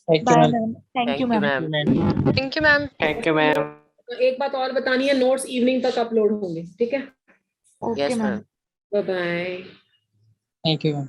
Bye, ma'am. Thank you, Thank you, ma'am. ma'am. Thank you, ma'am. Thank you, ma'am. एक बात और बतानी है, नोट्स इवनिंग तक अपलोड होंगे, ठीक है? Okay, Yes, ma'am. ma'am. Bye bye. Thank you, ma'am.